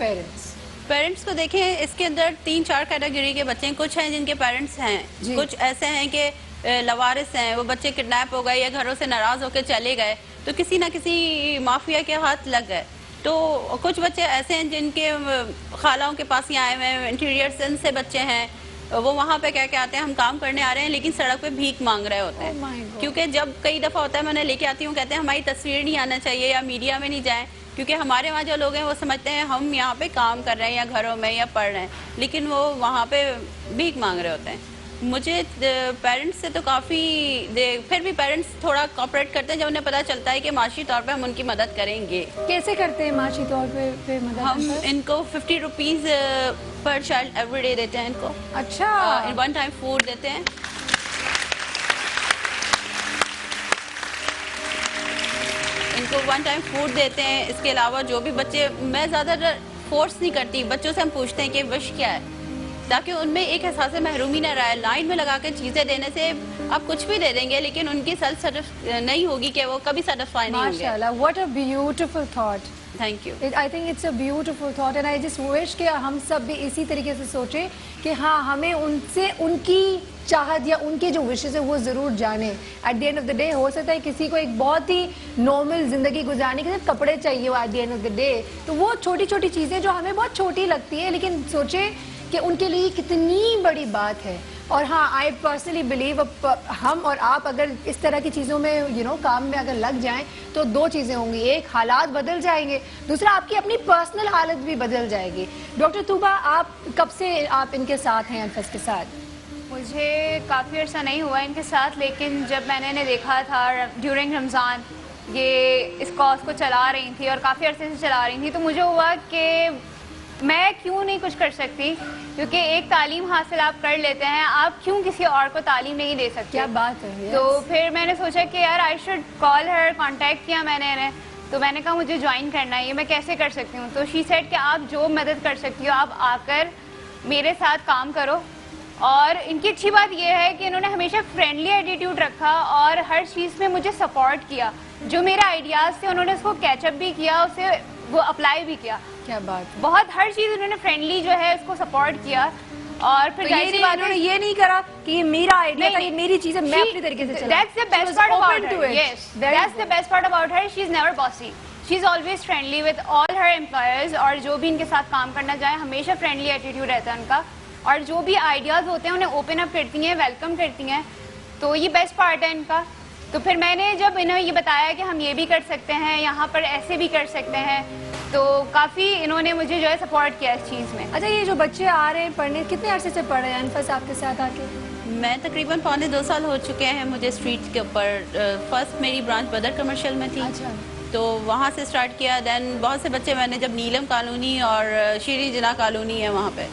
parents को देखें, इसके अंदर 3-4 कैटेगरी के बच्चे हैं। कुछ हैं जिनके पेरेंट्स हैं, कुछ ऐसे हैं कि लवारिस हैं, वो बच्चे किडनैप हो गए या घरों से नाराज़ होकर चले गए तो किसी ना किसी माफिया के हाथ लग गए। तो कुछ बच्चे ऐसे हैं जिनके खालाओं के पास ही आए हुए हैं, इंटीरियर सेंस से बच्चे हैं, वो वहाँ पे कह के आते हैं हम काम करने आ रहे हैं, लेकिन सड़क पे भीख मांग रहे होते हैं। क्योंकि जब कई दफ़ा होता है, मैंने लेके आती हूँ, कहते हैं हमारी तस्वीर नहीं आना चाहिए या मीडिया में नहीं जाएं, क्योंकि हमारे वहाँ जो लोग हैं वो समझते हैं हम यहाँ पे काम कर रहे हैं या घरों में या पढ़ रहे हैं, लेकिन वो वहाँ पे भीख मांग रहे होते हैं। मुझे पेरेंट्स से तो काफ़ी फिर भी पेरेंट्स थोड़ा कोऑपरेट करते हैं जब उन्हें पता चलता है कि माशी तौर पे हम उनकी मदद करेंगे। कैसे करते हैं माशी तौर पे मदद? हम इनको 50 रुपीज़ पर चाइल्ड एवरी डे देते हैं इनको। अच्छा। 1 टाइम फूड देते हैं। इनको 1 टाइम फूड देते हैं। इसके अलावा जो भी बच्चे, मैं ज़्यादातर फोर्स नहीं करती, बच्चों से हम पूछते हैं कि विश क्या है, ताकि उनमें एक एहसास महरूमी न रहे। लाइन में लगा के चीज़ें देने से आप कुछ भी दे देंगे, लेकिन उनकी सेल्फ नहीं होगी कि वो कभी सेटिस्फाई नहीं होंगे। माशाल्लाह, what a beautiful thought. Thank you. I think it's a beautiful thought and I just wish कि हम सब भी इसी तरीके से सोचें कि हाँ, हमें उनसे उनकी चाहत या उनके जो विशेष है वो ज़रूर जाने। At the end of the day हो सकता है किसी को एक बहुत ही नॉर्मल ज़िंदगी गुजारने के लिए कपड़े चाहिए हो at the end of the day, तो वो छोटी छोटी चीज़ें जो हमें बहुत छोटी लगती है, लेकिन सोचें کہ ان کے لیے کتنی بڑی بات ہے. اور ہاں آئی پرسنلی بلیو ہم اور آپ اگر اس طرح کی چیزوں میں کام میں اگر لگ جائیں تو دو چیزیں ہوں گی. ایک حالات بدل جائیں گے, دوسرا آپ کی اپنی پرسنل حالت بھی بدل جائے گی. ڈاکٹر طوبہ, آپ کب سے آپ ان کے ساتھ ہیں, انفس کے ساتھ؟ مجھے کافی عرصہ نہیں ہوا ان کے ساتھ, لیکن جب میں نے انہیں دیکھا تھا ڈیورنگ رمضان یہ اس کاز کو چلا رہی تھی اور کافی عرصے سے چلا رہی تھی, تو مجھے ہوا کہ میں کیوں نہیں کچھ کر سکتی, کیونکہ ایک تعلیم حاصل آپ کر لیتے ہیں, آپ کیوں کسی اور کو تعلیم نہیں دے سکتے. کیا بات ہے. تو پھر میں نے سوچا کہ یار I should call Hare, contact کیا میں نے انہیں, تو میں نے کہا مجھے جوائن کرنا ہے, یہ میں کیسے کر سکتی ہوں. تو شی سیڈ کہ آپ جو مدد کر سکتی ہو آپ آ کر میرے ساتھ کام کرو. اور ان کی اچھی بات یہ ہے کہ انہوں نے ہمیشہ فرینڈلی ایٹیٹیوڈ رکھا اور ہر چیز میں مجھے سپورٹ کیا. جو میرے آئیڈیاز تھے انہوں نے اس کو کیچ اپ بھی کیا, اسے وہ اپلائی بھی کیا. کیا بات ہے. بہت ہر چیز انہوں نے فرینڈلی جو ہے اس کو سپورٹ کیا. اور پھر انہوں نے یہ نہیں کرا کہ یہ میرا آئیڈیا تھا, یہ میری چیزیں میں اپنی طریقے سے چلاؤں. That's the best part about her. Yes, that's the best part about her. She's never bossy. She's always friendly with all her employers, اور جو بھی ان کے ساتھ کام کرنا چاہے ہمیشہ فرینڈلی ایٹیٹیوڈ رہتا ہے ان کا, اور جو بھی آئیڈیاز ہوتے ہیں انہیں اوپن اپ کرتی ہیں, ویلکم کرتی ہیں. تو یہ بیسٹ پارٹ ہے ان کا. تو پھر میں نے جب انہیں یہ بتایا کہ ہم یہ بھی کر سکتے ہیں, یہاں پر ایسے بھی کر سکتے ہیں, تو کافی انہوں نے مجھے جو ہے سپورٹ کیا اس چیز میں. اچھا, یہ جو بچے آ رہے ہیں پڑھنے, کتنے عرصے سے پڑھ رہے ہیں انفس آپ کے ساتھ آ کے؟ میں تقریباً 1.25 سال ہو چکے ہیں مجھے اسٹریٹ کے اوپر. فرسٹ میری برانچ بدر کمرشل میں تھی. اچھا. تو وہاں سے اسٹارٹ کیا. دین بہت سے بچے میں نے جب نیلم کالونی اور شیری جناح کالونی ہے وہاں پہ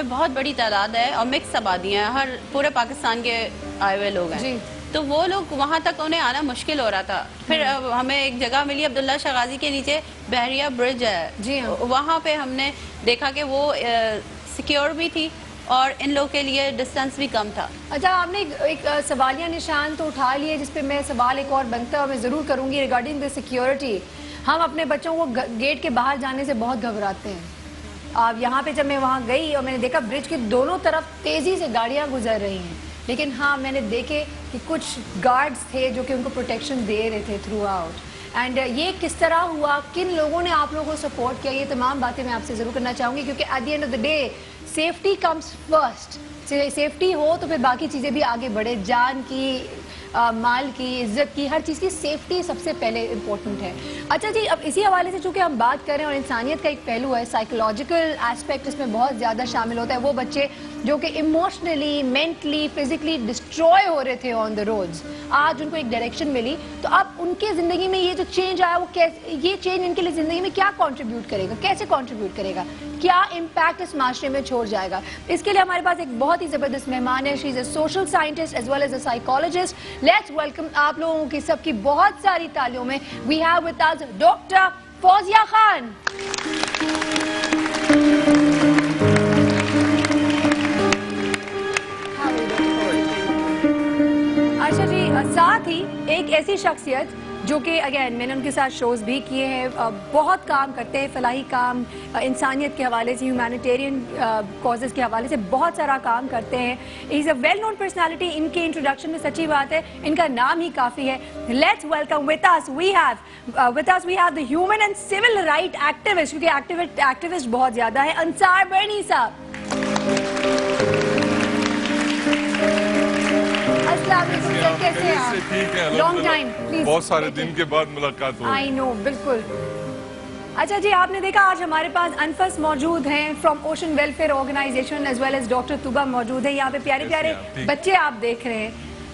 بہت بڑی تعداد ہے اور مکس آبادیاں ہیں, ہر پورے پاکستان کے آئے ہوئے لوگ ہیں. تو وہ لوگ وہاں تک انہیں آنا مشکل ہو رہا تھا. پھر ہمیں ایک جگہ ملی عبداللہ شاہ غازی کے نیچے بحریہ برج ہے, جی ہاں, وہاں پہ ہم نے دیکھا کہ وہ سیکیور بھی تھی اور ان لوگوں کے لیے ڈسٹینس بھی کم تھا. اچھا, آپ نے ایک سوالیہ نشان تو اٹھا لیے جس پہ میں سوال ایک اور بنتا ہے اور میں ضرور کروں گی ریگارڈنگ دا سیکیورٹی. ہم اپنے بچوں کو گیٹ کے باہر جانے سے بہت گھبراتے ہیں. آپ یہاں پہ جب میں وہاں گئی اور میں نے دیکھا برج کے دونوں طرف تیزی سے گاڑیاں گزر رہی ہیں, لیکن ہاں میں نے دیکھے کہ کچھ گارڈز تھے جو کہ ان کو پروٹیکشن دے رہے تھے تھرو آؤٹ. اینڈ یہ کس طرح ہوا, کن لوگوں نے آپ لوگوں کو سپورٹ کیا, یہ تمام باتیں میں آپ سے ضرور کرنا چاہوں گی, کیونکہ at the end of the day safety comes first. Safety ہو تو پھر باقی چیزیں بھی آگے بڑھے. جان کی, مال کی, عزت کی, ہر چیز کی سیفٹی سب سے پہلے امپورٹنٹ ہے. اچھا جی, اب اسی حوالے سے چونکہ ہم بات کریں اور انسانیت کا ایک پہلو ہے, سائیکولوجیکل ایسپیکٹ اس میں بہت زیادہ شامل ہوتا ہے. وہ بچے جو کہ ایموشنلی, مینٹلی, فزیکلی ڈسٹروائے ہو رہے تھے آن دا روڈز, آج ان کو ایک ڈائریکشن ملی, تو اب ان کے زندگی میں یہ جو چینج آیا, وہ یہ چینج ان کے لیے زندگی میں کیا کنٹریبیوٹ کرے گا, کیسے کنٹریبیوٹ کرے گا, کیا امپیکٹ اس معاشرے میں چھوڑ جائے گا. اس کے لیے ہمارے پاس ایک بہت ہی زبردست مہمان ہے. She is a social scientist as well as a psychologist. Let's welcome آپ لوگوں کی سب کی بہت ساری تالیوں میں we have with us doctor Fauzia Khan. اچھا جی, ساتھ ہی ایک ایسی شخصیت جو کہ اگین میں نے ان کے ساتھ شوز بھی کیے ہیں, بہت کام کرتے ہیں, فلاحی کام, انسانیت کے حوالے سے, ہیومینیٹیرین کازز کے حوالے سے بہت سارا کام کرتے ہیں. ہی از اے ویل نون پرسنالٹی. ان کے انٹروڈکشن میں سچی بات ہے ان کا نام ہی کافی ہے. Let's welcome with us we have the human and civil right activist, کیونکہ ایکٹیوسٹ بہت زیادہ ہے, انصار برنی صاحب. لانگ ٹائم, بہت سارے دن کے بعد ملاقات ہوئی. آئی نو, بالکل. اچھا جی, آپ نے دیکھا آج ہمارے پاس انفس موجود ہیں from Ocean Welfare Organization as well as doctor Tooba موجود ہیں. یہاں پہ پیارے پیارے بچے آپ دیکھ رہے ہیں.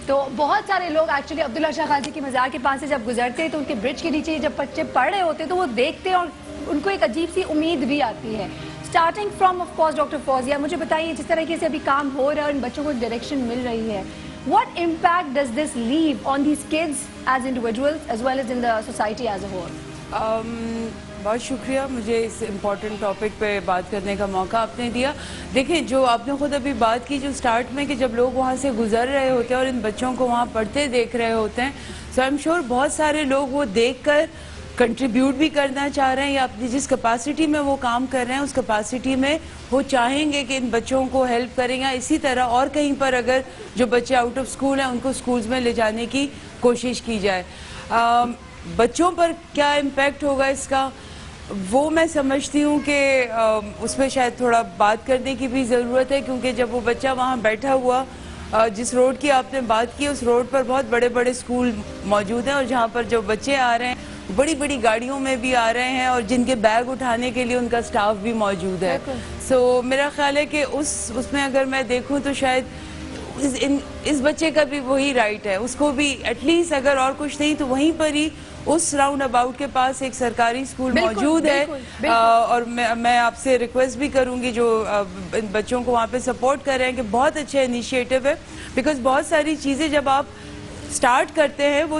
تو بہت سارے لوگ ایکچولی عبداللہ شاہ غازی کی مزار کے پاس سے جب گزرتے ہیں تو ان کے برج کے نیچے جب بچے پڑھ رہے ہوتے ہیں تو وہ دیکھتے ہیں اور ان کو ایک عجیب سی امید بھی آتی ہے. Starting from of course doctor Fauzia, مجھے بتائیے جس طریقے سے ابھی کام ہو رہا ہے اور ان بچوں کو ڈائریکشن مل رہی ہے, what impact does this leave on these kids as individuals as well as in the society as a whole? بہت شکریہ مجھے اس امپورٹنٹ ٹاپک پہ بات کرنے کا موقع آپ نے دیا. دیکھیں, جو آپ نے خود ابھی بات کی جو سٹارٹ میں کہ جب لوگ وہاں سے گزر رہے ہوتے ہیں اور ان بچوں کو وہاں پڑھتے دیکھ رہے ہوتے ہیں, سو آئی ایم شیور بہت سارے لوگ وہ دیکھ کر کنٹریبیوٹ بھی کرنا چاہ رہے ہیں, یا اپنی جس کیپیسٹی میں وہ کام کر رہے ہیں اس کیپیسٹی میں وہ چاہیں گے کہ ان بچوں کو ہیلپ کریں گے. اسی طرح اور کہیں پر اگر جو بچے آؤٹ آف اسکول ہیں ان کو اسکولز میں لے جانے کی کوشش کی جائے. بچوں پر کیا امپیکٹ ہوگا اس کا, وہ میں سمجھتی ہوں کہ اس میں شاید تھوڑا بات کرنے کی بھی ضرورت ہے، کیونکہ جب وہ بچہ وہاں بیٹھا ہوا جس روڈ کی آپ نے بات کی، اس روڈ پر بہت بڑے بڑے اسکول موجود ہیں، اور جہاں پر جو بچے آ رہے ہیں بڑی بڑی گاڑیوں میں بھی آ رہے ہیں، اور جن کے بیگ اٹھانے کے لیے ان کا سٹاف بھی موجود ہے. سو میرا خیال ہے کہ اس میں اگر میں دیکھوں تو شاید اس بچے کا بھی وہی رائٹ ہے، اس کو بھی ایٹ لیسٹ اگر اور کچھ نہیں تو وہیں پر ہی اس راؤنڈ اباؤٹ کے پاس ایک سرکاری اسکول موجود ہے. اور میں آپ سے ریکویسٹ بھی کروں گی جو ان بچوں کو وہاں پہ سپورٹ کر رہے ہیں کہ بہت اچھا انیشیٹو ہے، بیکاز بہت ساری چیزیں جب آپ سٹارٹ کرتے ہیں وہ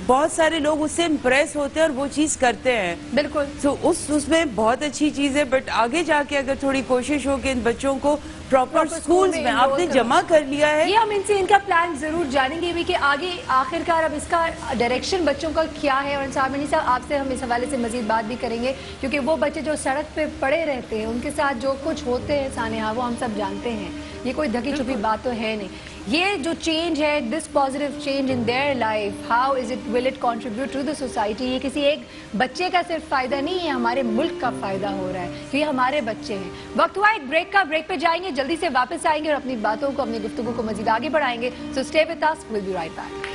بہت سارے لوگ اس سے امپریس ہوتے ہیں اور وہ چیز کرتے ہیں. بالکل. تو اس میں بہت اچھی چیز ہے، بٹ آگے جا کے اگر تھوڑی کوشش ہو کہ ان بچوں کو پراپر سکولز میں آپ نے جمع کر لیا ہے. یہ ہم ان سے ان کا پلان ضرور جانیں گے بھی کہ آگے آخرکار اب اس کا ڈائریکشن بچوں کا کیا ہے. اور انصار منی صاحب آپ سے ہم اس حوالے سے مزید بات بھی کریں گے، کیونکہ وہ بچے جو سڑک پہ پڑے رہتے ہیں ان کے ساتھ جو کچھ ہوتے ہیں سانحہ وہ ہم سب جانتے ہیں، یہ کوئی ڈھکی چھپی بات تو ہے نہیں. یہ جو چینج ہے، this positive change in their life, how is it will it contribute to the society. یہ کسی ایک بچے کا صرف فائدہ نہیں ہے، ہمارے ملک کا فائدہ ہو رہا ہے کہ یہ ہمارے بچے ہیں. وقت ہوا ایک بریک کا، بریک پہ جائیں گے، جلدی سے واپس آئیں گے اور اپنی باتوں کو، اپنی گفتگو کو مزید آگے بڑھائیں گے. So stay with us, we'll be right back.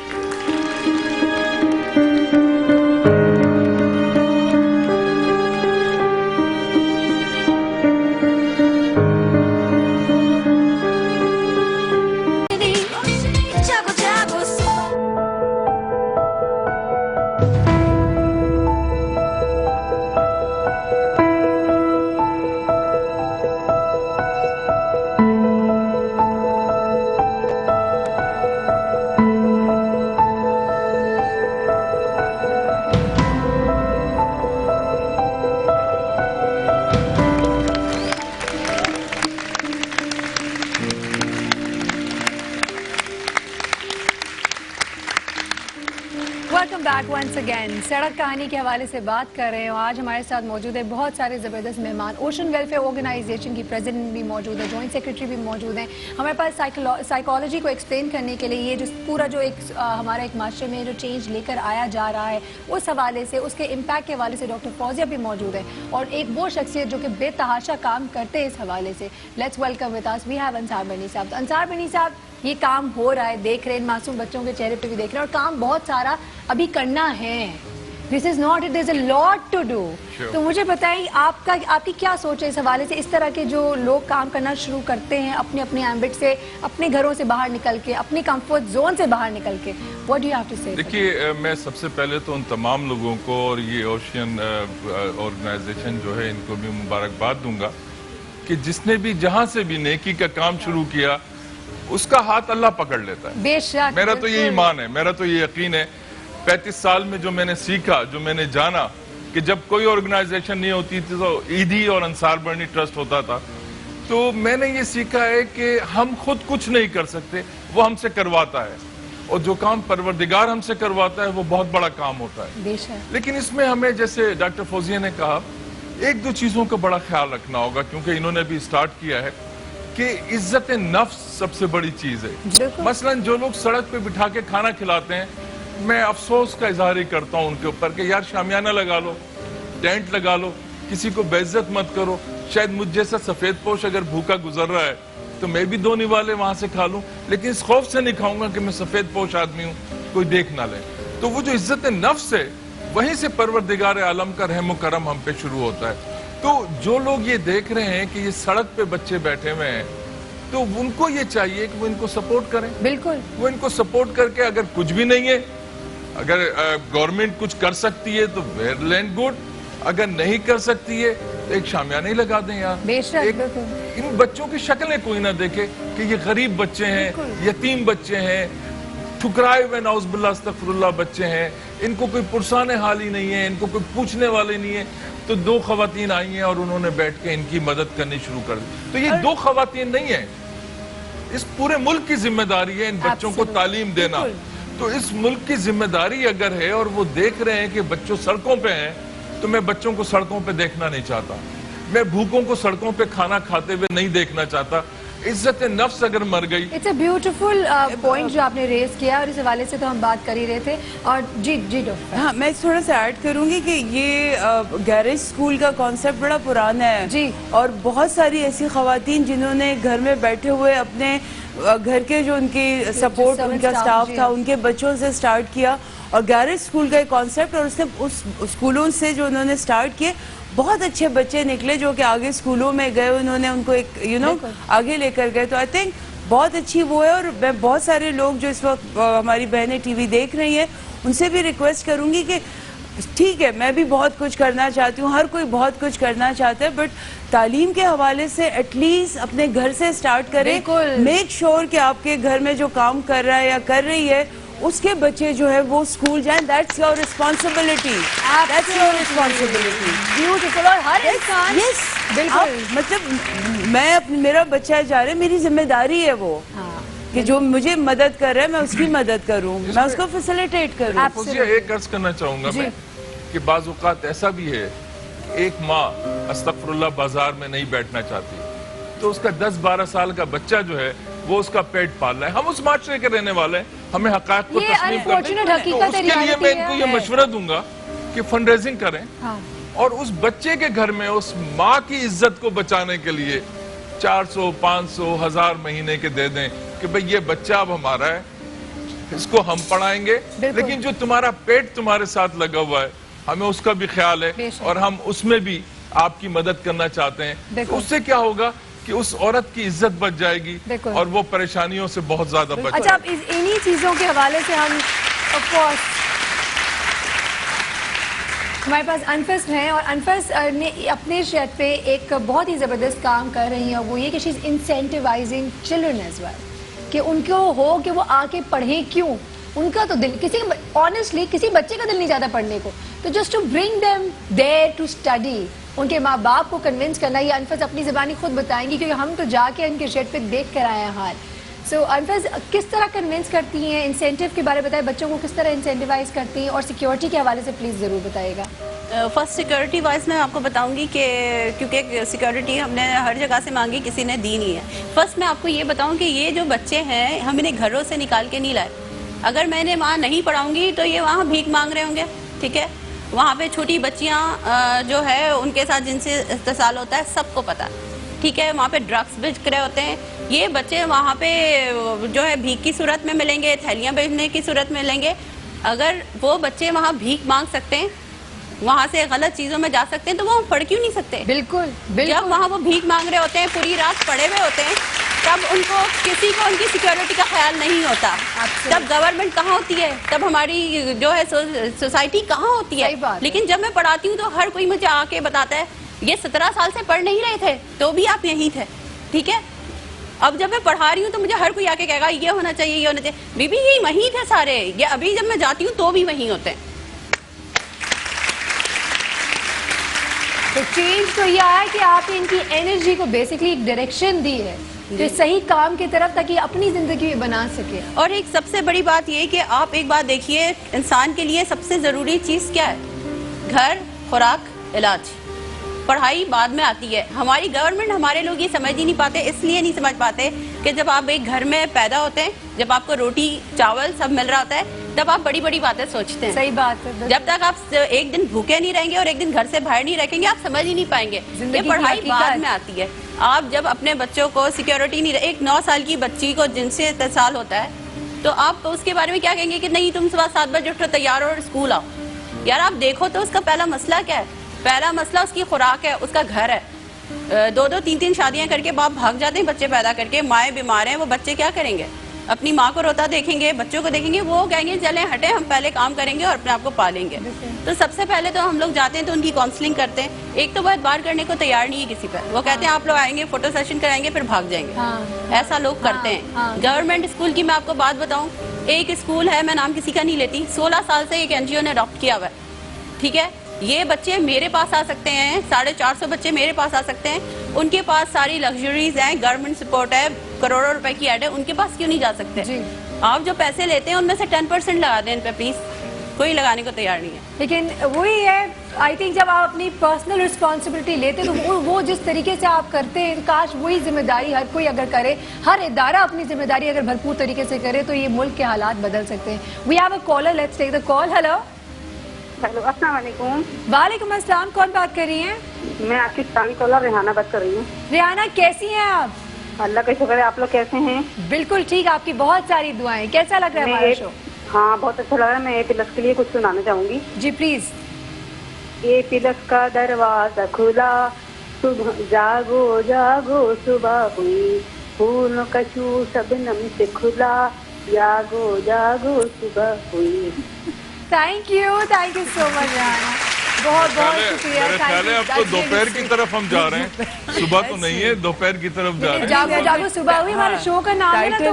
Welcome back once again. سڑک کہانی کے حوالے سے بات کر رہے ہیں. آج ہمارے ساتھ موجود ہے بہت سارے زبردست مہمان. اوشن ویلفیئر آرگنائزیشن کی پریزیڈنٹ بھی موجود ہے، جوائنٹ سیکرٹری بھی موجود ہیں. ہمارے پاس سائیکالوجی کو ایکسپلین کرنے کے لیے یہ جو پورا جو ایک ہمارا ایک معاشرے میں جو چینج لے کر آیا جا رہا ہے اس حوالے سے، اس کے امپیکٹ کے حوالے سے ڈاکٹر فوزیہ بھی موجود ہے، اور ایک وہ شخصیت جو کہ بے تحاشا کام کرتے ہیں اس حوالے سے. Let's welcome with us we have Ansar Muni صاحب. انصار منی صاحب، یہ کام ہو رہا ہے، دیکھ رہے ہیں معصوم بچوں کے چہرے پہ بھی دیکھ رہے ہیں، اور کام بہت سارا ابھی کرنا ہے. This is not it, there is a lot to do. تو مجھے بتائیں آپ کی کیا سوچ ہے اس حوالے سے؟ اس طرح کے جو لوگ کام کرنا شروع کرتے ہیں اپنے اپنے ایمبٹ سے، اپنے گھروں سے باہر نکل کے، اپنے کمفرٹ زون سے باہر نکل کے، what do you have to say? دیکھیے، میں سب سے پہلے تو ان تمام لوگوں کو اور یہ اوشین آرگنائزیشن جو ہے ان کو بھی مبارکباد دوں گا کہ جس نے بھی جہاں سے بھی نیکی کا کام شروع کیا اس کا ہاتھ اللہ پکڑ لیتا ہے. بے شک. میرا تو یہ ایمان ہے، میرا تو یہ یقین ہے. 35 سال میں جو میں نے سیکھا، جو میں نے جانا کہ جب کوئی آرگنائزیشن نہیں ہوتی تھی تو ایدھی اور انصار برنی ٹرسٹ ہوتا تھا، تو میں نے یہ سیکھا ہے کہ ہم خود کچھ نہیں کر سکتے، وہ ہم سے کرواتا ہے، اور جو کام پروردگار ہم سے کرواتا ہے وہ بہت بڑا کام ہوتا ہے. بے شک. لیکن اس میں ہمیں، جیسے ڈاکٹر فوزیہ نے کہا، ایک دو چیزوں کا بڑا خیال رکھنا ہوگا، کیونکہ انہوں نے بھی سٹارٹ کیا ہے کہ عزت نفس سب سے بڑی چیز ہے. مثلا جو لوگ سڑک پہ بٹھا کے کھانا کھلاتے ہیں، میں افسوس کا اظہار ہی کرتا ہوں ان کے اوپر کہ یار شامیانہ لگا لو، ٹینٹ لگا لو، کسی کو بے عزت مت کرو. شاید مجھ جیسا سفید پوش اگر بھوکا گزر رہا ہے تو میں بھی 2 نوالے وہاں سے کھا لوں، لیکن اس خوف سے نہیں کھاؤں گا کہ میں سفید پوش آدمی ہوں، کوئی دیکھ نہ لے. تو وہ جو عزت نفس ہے، وہیں سے پروردگار عالم کا رحم و کرم ہم پہ شروع ہوتا ہے. تو جو لوگ یہ دیکھ رہے ہیں کہ یہ سڑک پہ بچے بیٹھے ہوئے ہیں، تو ان کو یہ چاہیے کہ وہ ان کو سپورٹ کریں. بالکل. وہ ان کو سپورٹ کر کے، اگر کچھ بھی نہیں ہے، اگر گورنمنٹ کچھ کر سکتی ہے تو ویری لینڈ گڈ، اگر نہیں کر سکتی ہے تو ایک شامیانہ ہی لگا دیں یار. بے شک. ان بچوں کی شکلیں کوئی نہ دیکھے کہ یہ غریب بچے ہیں، یتیم بچے ہیں، ٹھکرائے ہوئے نعوذ باللہ استغفر اللہ بچے ہیں، ان کو کوئی پرسان حال ہی نہیں ہے، ان کو کوئی پوچھنے والے نہیں ہے. تو 2 خواتین آئی ہیں اور انہوں نے بیٹھ کے ان کی مدد کرنی شروع کر دی. تو یہ 2 خواتین نہیں ہیں، اس پورے ملک کی ذمہ داری ہے ان بچوں کو تعلیم دینا. تو اس ملک کی ذمہ داری اگر ہے اور وہ دیکھ رہے ہیں کہ بچوں سڑکوں پہ ہیں، تو میں بچوں کو سڑکوں پہ دیکھنا نہیں چاہتا. میں بھوکوں کو سڑکوں پہ کھانا کھاتے ہوئے نہیں دیکھنا چاہتا. इज्जत नफ्स अगर मर गई. इट्स अ ब्यूटीफुल पॉइंट जो आपने रेज किया और इस हवाले से तो हम बात कर ही रहे थे. और जी डॉक्टर. हाँ, मैं थोड़ा सा ऐड करूंगी कि ये गैरेज स्कूल का कॉन्सेप्ट बड़ा पुराना है जी. और बहुत सारी ऐसी खवातीन जिन्होंने घर में बैठे हुए अपने घर के जो उनकी सपोर्ट उनका स्टाफ था उनके बच्चों से स्टार्ट किया और गैरेज स्कूल का एक कॉन्सेप्ट और उसने उस स्कूलों से जो उन्होंने स्टार्ट किए बहुत अच्छे बच्चे निकले जो कि आगे स्कूलों में गए, उन्होंने उनको एक आगे लेकर गए. तो आई थिंक बहुत अच्छी वो है. और मैं बहुत सारे लोग जो इस वक्त हमारी बहनें टीवी देख रही हैं उनसे भी रिक्वेस्ट करूंगी कि ठीक है, मैं भी बहुत कुछ करना चाहती हूँ, हर कोई बहुत कुछ करना चाहता है, बट तालीम के हवाले से एटलीस्ट अपने घर से स्टार्ट करें. मेक श्योर कि आपके घर में जो काम कर रहा है या कर रही है उसके बच्चे जो है वो स्कूल जाएं. That's your responsibility. That's your responsibility. Beautiful. और हर इंसान यस बिल्कुल. मतलब मैं मेरा बच्चा जा रहा है, मेरी जिम्मेदारी है वो कि जो मुझे मदद कर रहा है मैं उसकी मदद करूं, मैं उसको फैसिलिटेट करूं. फौजिया, एक अर्ज करना चाहूंगा मैं कि बाज़ औक़ात ऐसा भी है एक माँ अस्तगफिरुल्लाह बाजार में नहीं बैठना चाहती तो उसका 10-12 साल का बच्चा जो है वो उसका पेट पाल रहा है. हम उस माशरे के रहने वाले हैं, हमें हक़ाक़ को तस्लीम करना है. तो उसके लिए मैं इनको ये मशवरा दूंगा कि फंड रेजिंग करें और उस बच्चे के घर में उस माँ की इज्जत को बचाने के लिए 400, 500, 1000 महीने के दे दें कि भाई ये बच्चा अब हमारा है, इसको हम पढ़ाएंगे, लेकिन जो तुम्हारा पेट तुम्हारे साथ लगा हुआ है हमें उसका भी ख्याल है और हम उसमें भी आपकी मदद करना चाहते हैं. तो उससे क्या होगा कि उस औरत की इज्जत बच जाएगी और वो परेशानियों से बहुत ज्यादा बच जाएगी. अच्छा, अब इन्हीं चीजों के हवाले से हम ऑफ कोर्स हमारे पास अनफस हैं और अनफस ने अपने शेड पे एक बहुत ही ज़बरदस्त काम कर रही है. वो ये कि she is incentivising children as well कि उनको हो कि वो आके पढ़ें. क्यों? उनका तो दिल किसी ऑनेस्टली किसी बच्चे का दिल नहीं जाता पढ़ने को, तो just to bring them there to study, उनके माँ बाप को कन्विंस करना. ये अनफस अपनी ज़बानी खुद बताएंगी क्योंकि हम तो जाके उनके शेड पे देख कर आए हैं हाल. सो अनफस किस तरह कन्विंस करती हैं? इंसेंटिव के बारे में बताएं, बच्चों को किस तरह इंसेंटिवाइज करती हैं और सिक्योरिटी के हवाले से प्लीज़ ज़रूर बताइएगा. फर्स्ट सिक्योरिटी वाइज मैं आपको बताऊंगी कि क्योंकि सिक्योरिटी हमने हर जगह से मांगी, किसी ने दी नहीं है. फर्स्ट मैं आपको ये बताऊं कि ये जो बच्चे हैं हम इन्हें घरों से निकाल के नहीं लाए. अगर मैं इन्हें वहाँ नहीं पढ़ाऊंगी तो ये वहाँ भीख मांग रहे होंगे. ठीक है, वहाँ पे छोटी बच्चियाँ जो है उनके साथ जिनसे इस्तेसाल होता है सबको पता है. ठीक है, वहाँ पे ड्रग्स बेच रहे होते हैं. ये बच्चे वहाँ पे जो है भीख की सूरत में मिलेंगे, थैलियाँ बेचने की सूरत में मिलेंगे. अगर वो बच्चे वहाँ भीख मांग सकते हैं, वहाँ से गलत चीज़ों में जा सकते हैं, तो वो पढ़ क्यों नहीं सकते? बिल्कुल. जब वहाँ वो भीख मांग रहे होते हैं, पूरी रात पड़े हुए होते हैं, तब उनको किसी को उनकी सिक्योरिटी का ख्याल नहीं होता. तब गवर्नमेंट कहाँ होती है? तब हमारी जो है सोसाइटी कहाँ होती है? लेकिन जब मैं पढ़ाती हूँ तो हर कोई मुझे आके बताता है ये 17 साल से पढ़ नहीं रहे थे तो भी आप यहीं थे. ठीक है, अब जब मैं पढ़ा रही हूँ तो मुझे हर कोई आके कहेगा ये होना चाहिए, ये होना चाहिए. बीबी ये वहीं थे सारे, ये अभी जब मैं जाती हूँ तो भी वहीं होते हैं. तो चेंज तो ये आया कि आप इनकी एनर्जी को बेसिकली एक डायरेक्शन दी है तो सही काम की तरफ, ताकि अपनी जिंदगी में बना सके. और एक सबसे बड़ी बात ये कि आप एक बात देखिए, इंसान के लिए सबसे ज़रूरी चीज़ क्या है? घर, खुराक, इलाज. पढ़ाई बाद में आती है. हमारी गवर्नमेंट, हमारे लोग ये समझ ही नहीं पाते. इसलिए नहीं समझ पाते कि जब आप एक घर में पैदा होते हैं, जब आपको रोटी चावल सब मिल रहा होता है, तब आप बड़ी बड़ी बातें सोचते हैं. सही बात है. जब तक आप एक दिन भूखे नहीं रहेंगे और एक दिन घर से बाहर नहीं रखेंगे, आप समझ ही नहीं पाएंगे. ये पढ़ाई बाद में आती है. आप जब अपने बच्चों को सिक्योरिटी नहीं, एक 9 साल की बच्ची को जिनसे इत्तेसाल होता है तो आप उसके बारे में क्या कहेंगे कि नहीं तुम सुबह 7 बजे उठो, तैयार हो और स्कूल आओ. यार आप देखो तो उसका पहला मसला क्या है? पहला मसला उसकी खुराक है, उसका घर है. 2-2, 3-3 शादियां करके बाप भाग जाते हैं बच्चे पैदा करके. माएँ बीमार हैं, वो बच्चे क्या करेंगे? अपनी माँ को रोता देखेंगे, बच्चों को देखेंगे, वो कहेंगे चलें हटे हम पहले काम करेंगे और अपने आप को पालेंगे. तो सबसे पहले तो हम लोग जाते हैं तो उनकी काउंसलिंग करते हैं. एक तो बहुत बार करने को तैयार नहीं है किसी पर. वो कहते हैं आप लोग आएंगे, फोटो सेशन कराएंगे, फिर भाग जाएंगे. ऐसा लोग करते हैं. गवर्नमेंट स्कूल की मैं आपको बात बताऊं, एक स्कूल है, मैं नाम किसी का नहीं लेती, 16 साल से एक NGO ने अडॉप्ट किया हुआ है. ठीक है, ये बच्चे मेरे पास आ सकते हैं, 450 बच्चे मेरे पास आ सकते हैं. उनके पास सारी लग्जरीज हैं, गवर्नमेंट सपोर्ट है, करोड़ों रुपए की ऐड है, उनके पास क्यों नहीं जा सकते? आप जो पैसे लेते हैं उनमें से 10% लगा दें इन पे प्लीज. कोई लगाने को तैयार नहीं है. लेकिन वही है आई थिंक जब आप अपनी पर्सनल रिस्पॉन्सिबिलिटी लेते तो वो जिस तरीके से आप करते हैं, काश वही जिम्मेदारी हर कोई अगर करे, हर इदारा अपनी जिम्मेदारी अगर भरपूर तरीके से करे तो ये मुल्क के हालात बदल सकते हैं. We have a caller, let's take the call. Hello. Hello, अस्सलाम वालेकुम. वालेकुम अस्सलाम. कौन बात कर रही हैं? मैं आपकी पाकिस्तानी कॉलर रेहाना बात कर रही हूँ. रेहाना, कैसी हैं आप? अल्लाह का शुक्र है. आप लोग कैसे हैं? बिल्कुल ठीक, आपकी बहुत सारी दुआएं. कैसा लग रहा है हमारा शो? हाँ, बहुत अच्छा लग रहा है. मैं A+ के लिए कुछ सुनाना चाहूंगी. जी प्लीज. A+ का दरवाजा खुला, सुबह जागो जागो सुबह हुई, फूलों का शू शबनम से खुला, जागो जागो सुबह हुई. Thank you so much Rehana, बहुत बहुत शुक्रिया. मेरे ख्याल है अब तो दोपहर की तरफ हम जा रहे हैं, सुबह तो नहीं है, दोपहर की तरफ जा रहे हैं. जागो जागो सुबह हुई हमारे शो का नाम है ना, तो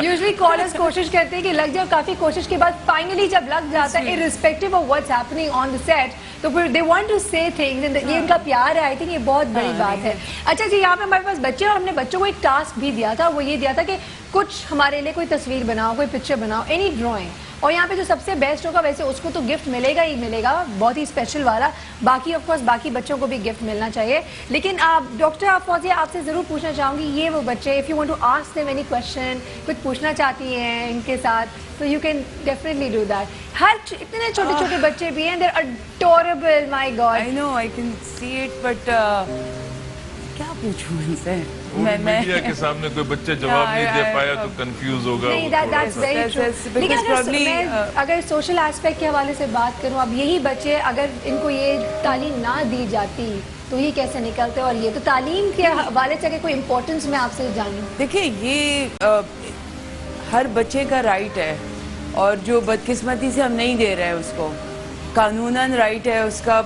यूजुअली कॉलर्स कोशिश करते हैं कि लग जाए. काफी कोशिश के बाद फाइनली जब लग जाता है, irrespective of what's happening on the set, तो फिर दे वांट टू से थिंग्स. ये इनका प्यार है. आई थिंक ये बहुत बड़ी बात है. अच्छा जी, यहाँ पे हमारे पास बच्चे, और हमने बच्चों को एक टास्क भी दिया था. वो ये दिया था कि कुछ हमारे लिए कोई तस्वीर बनाओ, कोई पिक्चर बनाओ, एनी ड्राइंग. और यहाँ पे जो सबसे बेस्ट होगा वैसे उसको तो गिफ्ट मिलेगा ही मिलेगा, बहुत ही स्पेशल वाला. बाकी ऑफ कोर्स बाकी बच्चों को भी गिफ्ट मिलना चाहिए. लेकिन आप डॉक्टर फौजिया, आपसे ज़रूर पूछना चाहूँगी, ये वो बच्चे, if you want to ask them any question, कुछ पूछना चाहती हैं इनके साथ, तो you can definitely do that. हर इतने छोटे छोटे बच्चे भी हैं, they are adorable. My god, I know, I can see it, but क्या पूछूं इनसे? मीडिया के सामने कोई बच्चे जवाब नहीं दे पाया तो कंफ्यूज होगा. नहीं, that's very true. लेकिन अगर सोशल एस्पेक्ट के हवाले से बात करूं, अब यही बच्चे अगर इनको ये तालीम ना दी जाती तो ये कैसे निकलते? और ये तो तालीम के हवाले से कोई इम्पोर्टेंस मैं आपसे जानूं. देखिए, ये हर बच्चे का राइट है, और जो बदकिस्मती से हम नहीं दे रहे हैं उसको, कानूनन राइट है उसका.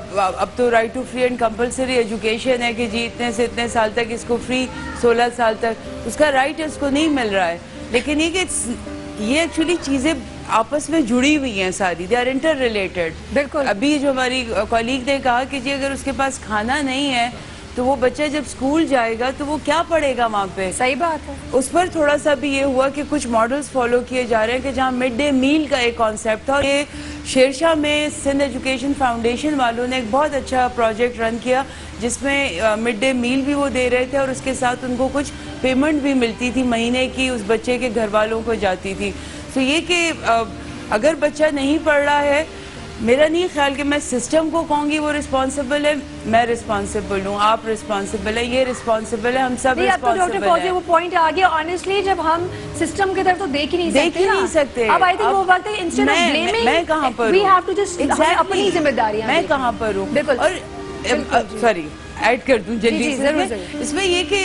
अब तो right to free and compulsory education है कि जी इतने से इतने साल तक इसको फ्री, 16 साल तक उसका राइट है, उसको नहीं मिल रहा है. लेकिन ये एक्चुअली चीज़ें आपस में जुड़ी हुई हैं सारी, दे आर इंटर रिलेटेड. बिल्कुल. अभी जो हमारी कॉलीग ने कहा कि जी अगर उसके पास खाना नहीं है तो वो बच्चा जब स्कूल जाएगा तो वो क्या पढ़ेगा वहाँ पे? सही बात है. उस पर थोड़ा सा भी ये हुआ कि कुछ मॉडल्स फॉलो किए जा रहे हैं कि जहाँ मिड डे मील का एक कॉन्सेप्ट था, और ये शेरशाह में सिंध एजुकेशन फाउंडेशन वालों ने एक बहुत अच्छा प्रोजेक्ट रन किया जिसमें मिड डे मील भी वो दे रहे थे और उसके साथ उनको कुछ पेमेंट भी मिलती थी महीने की, उस बच्चे के घर वालों को जाती थी. तो ये कि अगर बच्चा नहीं पढ़ रहा है, मेरा नहीं ख्याल कि मैं सिस्टम को कहूँगी वो रिस्पॉन्सिबल है, मैं रिस्पॉन्सिबल हूँ, आप रिस्पॉन्सिबल है, ये रिस्पॉन्सिबल है, हम सब रिस्पॉन्सिबल हैं. वो पॉइंट आ गया. ऑनेस्टली जब हम सिस्टम की तरफ तो देख ही नहीं सकते. अब आई थिंक वो वक्त है, इंस्टेड ऑफ ब्लेमिंग मैं कहाँ पर वी हैव टू जस्ट अपनी जिम्मेदारी. मैं कहाँ पर हूँ? बिल्कुल. और सॉरी, ऐड कर दूं जल्दी से. इसमें ये कि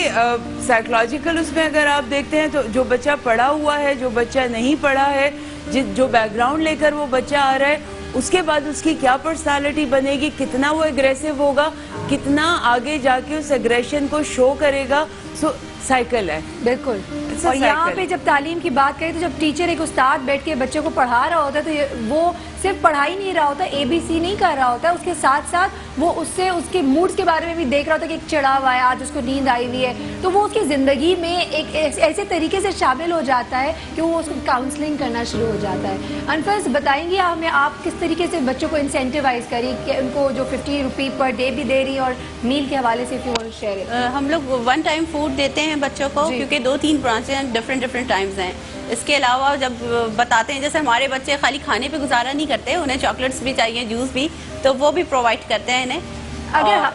साइकोलॉजिकल उसमें अगर आप देखते हैं तो जो बच्चा पढ़ा हुआ है, जो बच्चा नहीं पढ़ा है, जो बैकग्राउंड लेकर वो बच्चा आ रहा है, उसके बाद उसकी क्या पर्सनालिटी बनेगी, कितना वो एग्रेसिव होगा, कितना आगे जाके उस एग्रेशन को शो करेगा. सो साइकिल है. बिल्कुल. और यहाँ पे जब तालीम की बात करें तो जब टीचर एक उस्ताद बैठ के बच्चे को पढ़ा रहा होता है तो वो सिर्फ पढ़ा ही नहीं रहा होता, ABC नहीं कर रहा होता, उसके साथ साथ वो उससे उसके मूड्स के बारे में भी देख रहा होता है कि एक चढ़ा हुआ है, आज उसको नींद आई हुई है, तो वो उसकी ज़िंदगी में एक ऐसे तरीके से शामिल हो जाता है कि वो उसको काउंसलिंग करना शुरू हो जाता है. अनफर्स बताएंगी हमें आप किस तरीके से बच्चों को इंसेंटिवाइज करी कि उनको जो 50 रुपये पर डे भी दे रही है और मील के हवाले से शेयर? हम लोग 1 टाइम फूड देते हैं बच्चों को, क्योंकि 2-3 ब्रांचें हैं, डिफरेंट टाइम्स हैं. इसके अलावा जब बताते हैं, जैसे हमारे बच्चे खाली खाने पे गुजारा नहीं करते, उन्हें चॉकलेट्स भी चाहिए, जूस भी, तो वो भी प्रोवाइड करते हैं इन्हें.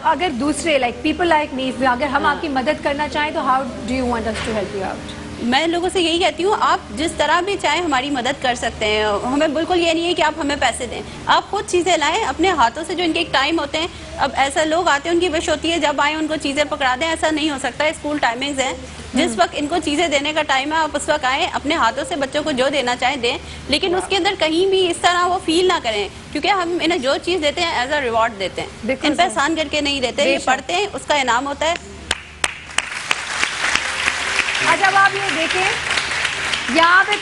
अगर दूसरे लाइक पीपल लाइक मी, अगर हम आपकी मदद करना चाहें तो how do you want us to help you out? मैं लोगों से यही कहती हूँ, आप जिस तरह भी चाहें हमारी मदद कर सकते हैं. हमें बिल्कुल ये नहीं है कि आप हमें पैसे दें, आप खुद चीज़ें लाएं अपने हाथों से. जो इनके एक टाइम होते हैं, अब ऐसा लोग आते हैं उनकी विश होती है जब आए उनको चीज़ें पकड़ा दें, ऐसा नहीं हो सकता. स्कूल टाइमिंग्स हैं, जिस वक्त इनको चीज़ें देने का टाइम है आप उस वक्त आएँ, अपने हाथों से बच्चों को जो देना चाहें दें, लेकिन उसके अंदर कहीं भी इस तरह वो फील ना करें, क्योंकि हम इन्हें जो चीज़ देते हैं एज अ रिवॉर्ड देते हैं, इन पर एहसान करके नहीं देते. ये पढ़ते हैं, उसका इनाम होता है. अच्छा, अब आप ये देखें, यहाँ पे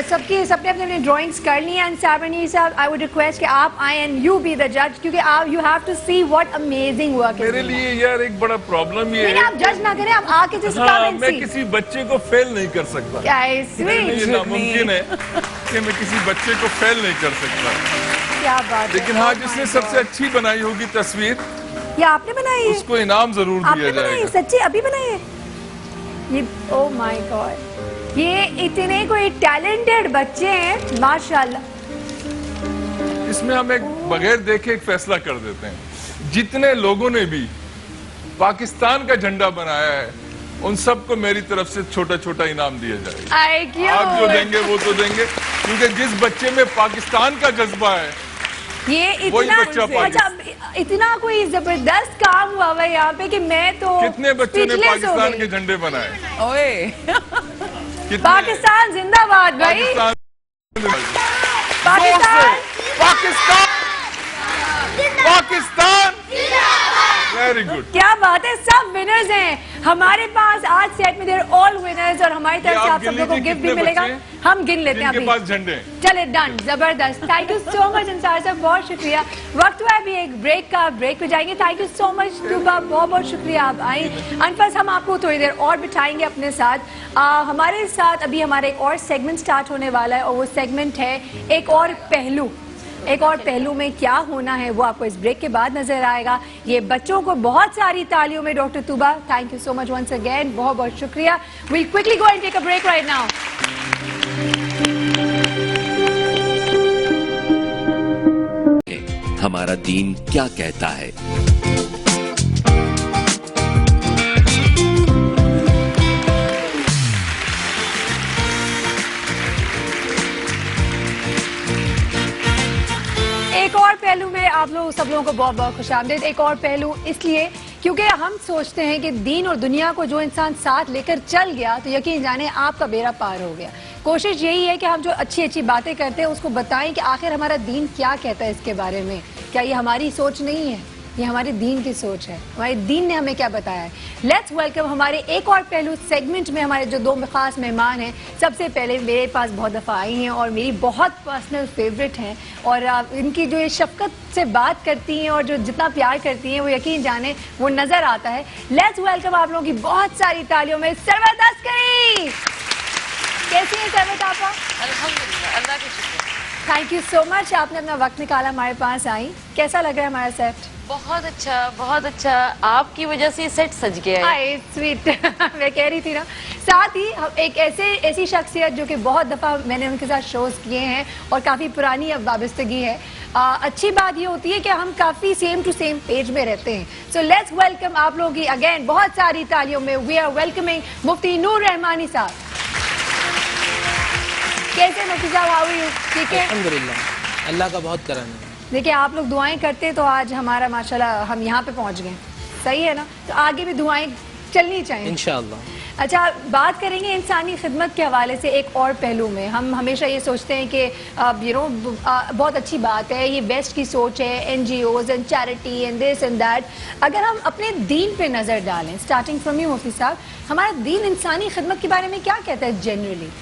सबने अपनी ड्राइंग्स कर ली हैं. एंड साबरनी साहब, आई वुड रिक्वेस्ट कि आप आए एंड यू बी द जज, क्योंकि आप you have to see what amazing work. मेरे लिए यार एक बड़ा प्रॉब्लम ये है, आप जज ना करें, आप आके जिस मैं किसी बच्चे को फेल नहीं कर सकता. क्या ये नामुमकिन है कि मैं किसी बच्चे को फेल नहीं कर सकता. क्या बात है। लेकिन हाँ, जिसने सबसे अच्छी बनाई होगी तस्वीर, ये आपने बनाई है? उसको इनाम जरूर दिया आपने बनाई है? जाएगा। सच्ची अभी बनाई है ये? ओ माय गॉड, ये इतने कोई टैलेंटेड बच्चे हैं माशाल्लाह। इसमें हम एक बगैर देखे एक फैसला कर देते हैं, जितने लोगों ने भी पाकिस्तान का झंडा बनाया है उन सबको मेरी तरफ से छोटा छोटा इनाम दिया जाएगा। आप जो देंगे वो तो देंगे, क्योंकि जिस बच्चे में पाकिस्तान का जज्बा है ये वही इतना बच्चा अच्छा, इतना कोई जबरदस्त काम हुआ हुआ है यहाँ पे कि मैं तो कितने बच्चों ने speechless हो पाकिस्तान गई। के झंडे बनाए? ओए कितने? पाकिस्तान जिंदाबाद भाई, पाकिस्तान पाकिस्तान पाकिस्तान। Very good. क्या बात है, सब विनर्स हैं हमारे पास आज सेट में। देर ऑल विनर्स और हमारी तरफ से आप सब लोगों को गिफ्ट भी मिलेगा, हम गिन लेते हैं जिनके अभी। पास झंडे हैं। चले डन, जबरदस्त। Thank you so much Ansar साहब, बहुत शुक्रिया। वक्त हुआ अभी एक ब्रेक का, ब्रेक पे जाएंगे। थैंक यू सो मच तुबा, बहुत बहुत शुक्रिया आप आई। अनफस हम आपको थोड़ी देर और बिठाएंगे अपने साथ। हमारे साथ अभी हमारा एक और सेगमेंट स्टार्ट होने वाला है और वो सेगमेंट है एक और पहलू। एक और पहलू में क्या होना है वो आपको इस ब्रेक के बाद नजर आएगा। ये बच्चों को बहुत सारी तालियों में doctor Tuba, thank you so much once again, बहुत बहुत शुक्रिया। Will quickly go and take a break right now. हमारा दीन क्या कहता है? एक और पहलू में आप लोग सब लोगों को बहुत बहुत खुशामदीद। एक और पहलू इसलिए क्योंकि हम सोचते हैं कि दीन और दुनिया को जो इंसान साथ लेकर चल गया तो यकीन जाने आपका बेड़ा पार हो गया। कोशिश यही है कि हम जो अच्छी अच्छी बातें करते हैं उसको बताएं कि आखिर हमारा दीन क्या कहता है इसके बारे में। क्या ये हमारी सोच नहीं है, ये हमारे दीन की सोच है, हमारे दीन ने हमें क्या बताया है। लेट्स वेलकम हमारे एक और पहलू सेगमेंट में हमारे जो दो खास मेहमान हैं। सबसे पहले मेरे पास बहुत दफ़ा आई हैं और मेरी बहुत पर्सनल फेवरेट हैं और इनकी जो ये शफकत से बात करती हैं और जो जितना प्यार करती हैं वो यकीन जाने वो नज़र आता है। लेट्स वेलकम आप लोगों की बहुत सारी तालियों में सरवत अस्करी। कैसी हैं सरवत आपा? अल्हम्दुलिल्लाह, अल्लाह के शुक्र। थैंक यू सो मच, आपने अपना वक्त निकाला हमारे पास आई। कैसा लग रहा है हमारा सेट? बहुत अच्छा, बहुत अच्छा। आपकी वजह से सेट सज गया है। आई स्वीट मैं कह रही थी ना। साथ ही हम एक ऐसी शख्सियत जो कि बहुत दफ़ा मैंने उनके साथ शोज किए हैं और काफ़ी पुरानी अब वाबस्तगी है। अच्छी बात ये होती है कि हम काफ़ी सेम टू सेम पेज में रहते हैं। सो लेट्स वेलकम आप लोगों की अगेन बहुत सारी तालियों में वी आर वेलकमिंग मुफ्ती नूर रहमानी साहब। कैसे मुफ्ती साहब, हाउ आर यू? ठीक है, अल्हम्दुलिल्लाह, अल्लाह का बहुत करम है। देखिए आप लोग दुआएं करते तो आज हमारा माशाल्लाह हम यहाँ पे पहुँच गए, सही है ना? तो आगे भी दुआएं चलनी चाहिए इंशाअल्लाह। अच्छा, बात करेंगे इंसानी खिदमत के हवाले से एक और पहलू में। हम हमेशा ये सोचते हैं कि बहुत अच्छी बात है, ये बेस्ट की सोच है, NGOs and charity and this and that. अगर हम अपने दीन पे नज़र डालें, स्टार्टिंग फ्रॉम यू मुफ्ती साहब, हमारा दीन इंसानी खिदमत के बारे में क्या कहता है जनरली?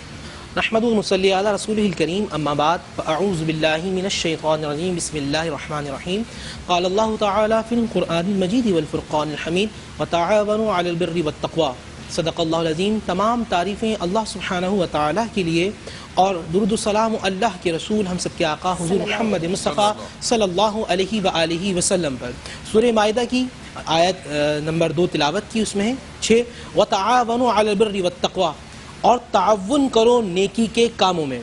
नहमदुहु व नुसल्ली अला रसूलिहिल करीम, अम्मा बाद, फ़अऊज़ु बिल्लाहि मिनश शैतानिर रजीम, बिस्मिल्लाहिर रहमानिर रहीम। क़ाल अल्लाहु तआला फ़िल क़ुरआनिल मजीद वल फ़ुरक़ानिल हमीद व तआवनु अलल बिर्रि वत तक़वा। सदक़ल्लाहुल अज़ीम। तमाम तारीफ़ें अल्लाह सुब्हानहु व तआला के लिए और दुरूद सलाम अल्लाह के रसूल हम सब के आका हुज़ूर मोहम्मद मुस्तफ़ा सल्लल्लाहु अलैहि व आलिहि वसल्लम पर। सूरह माइदा की आयत नंबर 2 तिलावत की, उसमें है 6 व तआवनु अलल बिर्रि वत तक़वा, और ताउन करो नेकी के कामों में।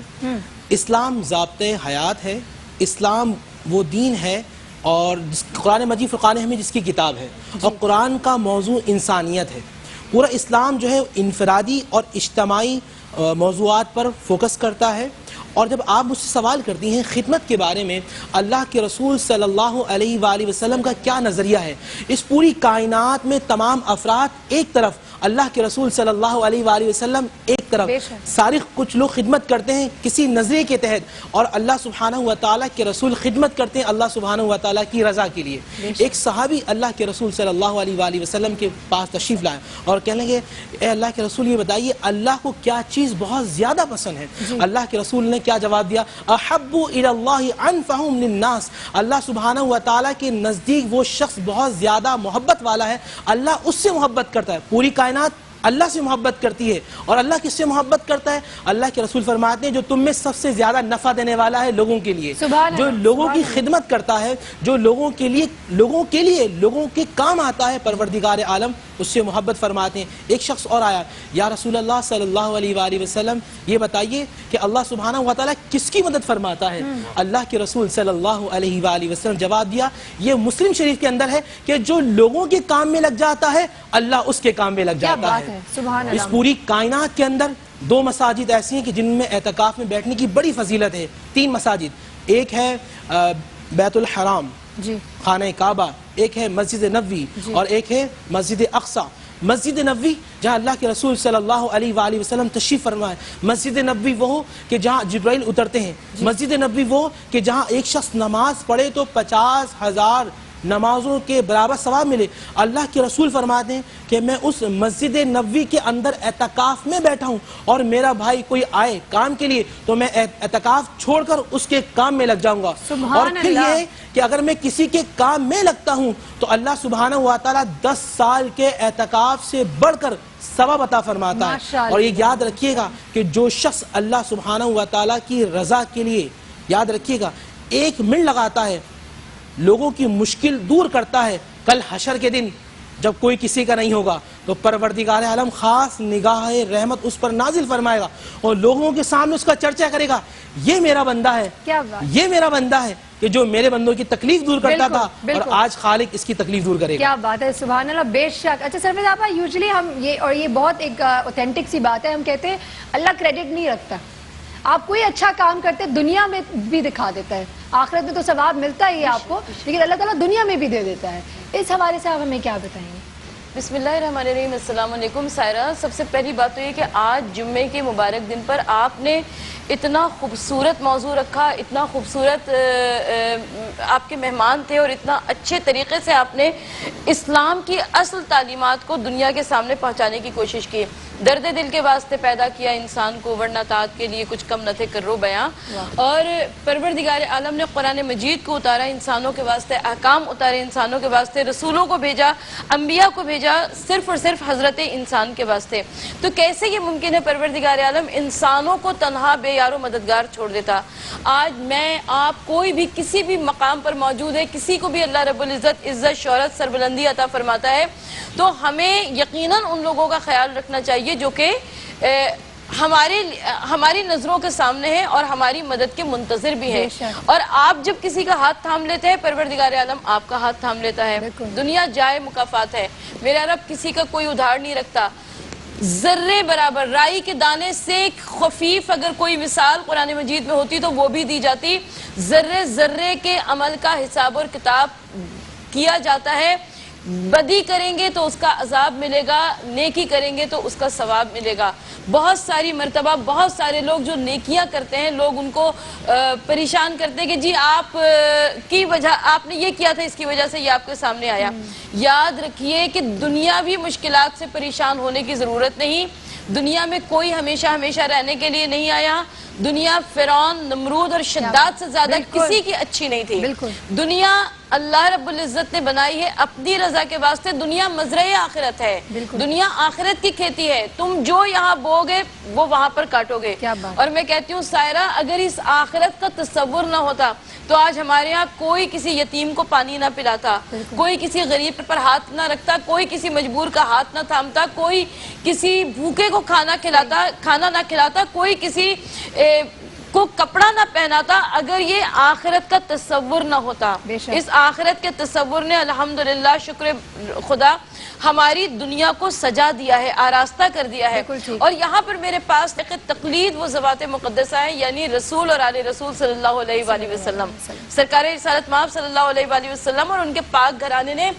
इस्लाम ज़ाब्ते हयात है, इस्लाम वो दीन है और कुरान मजीद फ़ुरक़ान हमीद जिसकी किताब है, और कुरान का मौजू इंसानियत है। पूरा इस्लाम जो है इनफरादी और इज्तमाई मौज़ूआत पर फोकस करता है। और जब आप मुझसे सवाल करती हैं खिदमत के बारे में, अल्लाह के रसूल सल्लल्लाहु अलैहि वसल्लम का क्या नज़रिया है, इस पूरी कायनात में तमाम अफराद एक तरफ, अल्लाह के रसूल सल्लल्लाहु अलैहि वसल्लम एक तरफ, सारे कुछ लोग खिदमत करते हैं किसी नजरिए के तहत, और अल्लाह सुब्हानहु व तआला के रसूल खिदमत करते हैं अल्लाह सुब्हानहु व तआला की रज़ा के लिए। एक सहाबी अल्लाह के रसूल सल्लल्लाहु अलैहि वसल्लम के पास तशरीफ़ लाए और कहने लगे, ए अल्लाह के रसूल, ये बताइए अल्लाह को क्या चीज़ बहुत ज़्यादा पसंद है? अल्लाह के रसूल ने क्या जवाब दिया? अहब्बु इलल्लाहि अनफहुम लिन्नास। अल्लाह सुब्हानहु व तआला के नज़दीक वो शख्स बहुत ज़्यादा मोहब्बत वाला है, अल्लाह उससे मोहब्बत करता है। पूरी कायनात اللہ سے محبت کرتی ہے. اور اللہ کس سے محبت کرتا ہے؟ اللہ کے رسول فرماتے ہیں جو تم میں سب سے زیادہ نفع دینے والا ہے لوگوں کے لیے, جو لوگوں کی خدمت کرتا ہے, جو لوگوں کے کام آتا ہے, پروردگار عالم اس سے محبت فرماتے ہیں. ایک شخص اور آیا, یا رسول اللہ صلی اللہ علیہ وآلہ وسلم یہ بتائیے کہ اللہ سبحانہ و تعالیٰ کس کی مدد فرماتا ہے؟ اللہ کے رسول صلی اللہ علیہ وآلہ وسلم جواب دیا, یہ مسلم شریف کے اندر ہے کہ جو لوگوں کے کام میں لگ جاتا ہے اللہ اس کے کام میں لگ جاتا ہے. اس پوری کائنات کے اندر 2 مساجد ایسی ہیں کہ جن میں اعتکاف میں بیٹھنے کی بڑی فضیلت ہے. 3 مساجد, ایک ہے بیت الحرام خانہ کعبہ, ایک ہے مسجد نبوی, اور ایک ہے مسجد اقصی. مسجد نبوی جہاں اللہ کے رسول صلی اللہ علیہ وآلہ وسلم تشریف فرمائے. مسجد نبوی وہ کہ جہاں جبرائیل اترتے ہیں. مسجد نبوی وہ کہ جہاں ایک شخص نماز پڑھے تو 50,000 نمازوں کے برابر ثواب ملے. اللہ کے رسول فرماتے ہیں کہ میں اس مسجد نبوی کے اندر اعتکاف میں بیٹھا ہوں اور میرا بھائی کوئی آئے کام کے لیے تو میں اعتکاف چھوڑ کر اس کے کام میں لگ جاؤں گا. اور پھر یہ کہ اگر میں کسی کے کام میں لگتا ہوں تو اللہ سبحانہ و تعالیٰ 10 سال کے اعتکاف سے بڑھ کر ثواب عطا فرماتا ہے. اور یہ یاد رکھیے گا کہ جو شخص اللہ سبحانہ و تعالیٰ کی رضا کے لیے, یاد رکھیے گا, 1 منٹ لگاتا ہے, لوگوں کی مشکل دور کرتا ہے, کل حشر کے دن جب کوئی کسی کا نہیں ہوگا تو پروردگار عالم خاص نگاہ رحمت اس پر نازل فرمائے گا اور لوگوں کے سامنے اس کا چرچا کرے گا, یہ میرا بندہ ہے, یہ میرا بندہ ہے کہ جو میرے بندوں کی تکلیف دور کرتا تھا اور آج خالق اس کی تکلیف دور کرے گا. کیا بات ہے, سبحان اللہ, بے شک. اچھا سرفراز آپا, یوزلی ہم یہ بہت ایک اوتھینٹک سی بات ہے, ہم کہتے ہیں اللہ کریڈٹ نہیں رکھتا. آپ کوئی اچھا کام کرتے دنیا میں بھی دکھا دیتا ہے, آخرت میں تو ثواب ملتا ہی ہے آپ کو, لیکن اللہ تعالیٰ دنیا میں بھی دے دیتا ہے. اس حوالے سے آپ ہمیں کیا بتائیں گے؟ بسم اللہ الرحمن الرحیم. السلام علیکم سائرہ. سب سے پہلی بات تو یہ کہ آج جمعے کے مبارک دن پر آپ نے اتنا خوبصورت موضوع رکھا, اتنا خوبصورت آپ کے مہمان تھے اور اتنا اچھے طریقے سے آپ نے اسلام کی اصل تعلیمات کو دنیا کے سامنے پہنچانے کی کوشش کی. درد دل کے واسطے پیدا کیا انسان کو, ورنہ طاعت کے لیے کچھ کم نہ تھے کرو بیاں. اور پروردگار عالم نے قرآن مجید کو اتارا انسانوں کے واسطے, احکام اتارے انسانوں کے واسطے, رسولوں کو بھیجا, انبیاء کو بھیجا, صرف اور صرف حضرت انسان کے واسطے. تو کیسے یہ ممکن ہے پروردگار عالم انسانوں کو تنہا بے یار و مددگار چھوڑ دیتا؟ آج میں آپ کوئی بھی کسی بھی مقام پر موجود ہے, کسی کو بھی اللہ رب العزت عزت, شہرت, سربلندی عطا فرماتا ہے تو ہمیں یقیناً ان لوگوں کا خیال رکھنا چاہیے جو کہ ہماری نظروں کے سامنے ہیں اور ہماری مدد کے منتظر بھی ہیں. اور آپ جب کسی کا ہاتھ تھام لیتے ہیں پروردگار عالم آپ کا ہاتھ تھام لیتا ہے. دنیا جائے مکافات ہے, میرا رب کسی کا کوئی ادھار نہیں رکھتا. ذرے برابر رائی کے دانے سے خفیف اگر کوئی مثال قرآن مجید میں ہوتی تو وہ بھی دی جاتی. ذرے ذرے کے عمل کا حساب اور کتاب کیا جاتا ہے. بدی کریں گے تو اس کا عذاب ملے گا, نیکی کریں گے تو اس کا ثواب ملے گا. بہت ساری مرتبہ بہت سارے لوگ جو نیکیاں کرتے ہیں لوگ ان کو پریشان کرتے ہیں کہ جی آپ کی وجہ, آپ نے یہ کیا تھا اس کی وجہ سے یہ آپ کے سامنے آیا. یاد رکھیے کہ دنیا بھی مشکلات سے پریشان ہونے کی ضرورت نہیں. دنیا میں کوئی ہمیشہ رہنے کے لیے نہیں آیا. دنیا فرعون, نمرود اور شداد سے زیادہ کسی کی اچھی نہیں تھی. دنیا اللہ رب العزت نے بنائی ہے اپنی رضا کے واسطے. دنیا مزرعہ آخرت ہے, دنیا آخرت کی کھیتی ہے. تم جو یہاں بوگے وہ وہاں پر کاٹو گے. اور میں کہتی ہوں سائرہ, اگر اس آخرت کا تصور نہ ہوتا تو آج ہمارے ہاں کوئی کسی یتیم کو پانی نہ پلاتا, کوئی کسی غریب پر ہاتھ نہ رکھتا, کوئی کسی مجبور کا ہاتھ نہ تھامتا, کوئی کسی بھوکے کو کھانا نہ کھلاتا, کوئی کسی کو کپڑا نہ پہناتا اگر یہ آخرت کا تصور نہ ہوتا. اس آخرت کے تصور نے الحمدللہ شکر خدا ہماری دنیا کو سجا دیا ہے, آراستہ کر دیا ہے. اور یہاں پر میرے پاس تقلید وہ ذوات مقدسہ ہیں, یعنی رسول اور آل رسول صلی اللہ علیہ وآلہ وسلم. سرکار رسالت مآب صلی اللہ علیہ وآلہ وسلم اور ان کے پاک گھرانے نے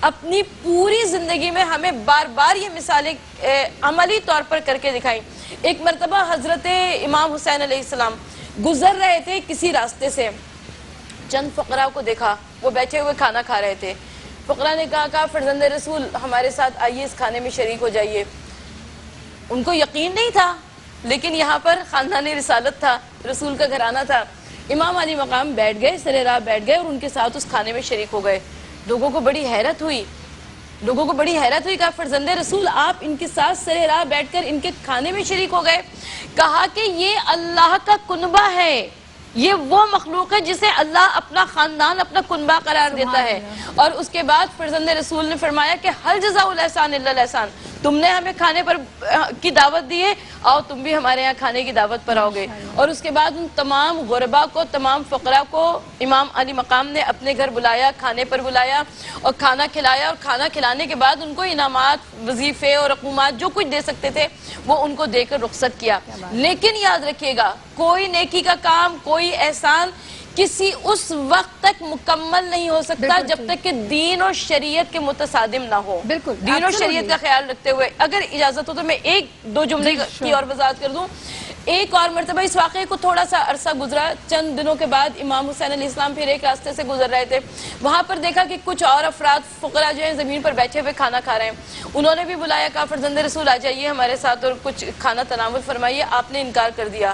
اپنی پوری زندگی میں ہمیں بار بار یہ مثالیں عملی طور پر کر کے دکھائیں. ایک مرتبہ حضرت امام حسین علیہ السلام گزر رہے تھے کسی راستے سے, چند فقراء کو دیکھا وہ بیٹھے ہوئے کھانا کھا رہے تھے. فقراء نے کہا فرزند رسول ہمارے ساتھ آئیے, اس کھانے میں شریک ہو جائیے. ان کو یقین نہیں تھا لیکن یہاں پر خاندان رسالت تھا, رسول کا گھرانہ تھا. امام علی مقام بیٹھ گئے, سر راہ بیٹھ گئے اور ان کے ساتھ اس کھانے میں شریک ہو گئے. لوگوں کو بڑی حیرت ہوئی لوگوں کو بڑی حیرت ہوئی، کہا فرزند رسول آپ ان کے ساتھ سر راہ بیٹھ کر ان کے کھانے میں شریک ہو گئے؟ کہا کہ یہ اللہ کا کنبہ ہے، یہ وہ مخلوق ہے جسے اللہ اپنا خاندان، اپنا کنبہ قرار دیتا ہے. اور اس کے بعد فرزند رسول نے فرمایا کہ حل جزاء الاحسان الا الاحسان، تم نے ہمیں کھانے پر کی دعوت دی ہے، آؤ تم بھی ہمارے یہاں کھانے کی دعوت پر آؤ گے. اور اس کے بعد ان تمام غربا کو، تمام فقراء کو امام علی مقام نے اپنے گھر بلایا، کھانے پر بلایا اور کھانا کھلایا. اور کھانا کھلانے کے بعد ان کو انعامات، وظیفے اور رقومات جو کچھ دے سکتے تھے وہ ان کو دے کر رخصت کیا. لیکن یاد رکھیے گا، کوئی نیکی کا کام، کوئی احسان کسی اس وقت تک مکمل نہیں ہو سکتا جب تک کہ دین اور شریعت کے متصادم نہ ہو. بالکل دین اور شریعت کا خیال رکھتے ہوئے اگر اجازت ہو تو میں ایک دو جملے کی اور وضاحت کر دوں. ایک اور مرتبہ اس واقعے کو تھوڑا سا عرصہ گزرا، چند دنوں کے بعد امام حسین علیہ السلام پھر ایک راستے سے گزر رہے تھے. وہاں پر دیکھا کہ کچھ اور افراد فقراء جو ہیں زمین پر بیٹھے ہوئے کھانا کھا رہے ہیں. انہوں نے بھی بلایا، کہا فرزند رسول آ جائیے ہمارے ساتھ اور کچھ کھانا تناول فرمائیے. آپ نے انکار کر دیا.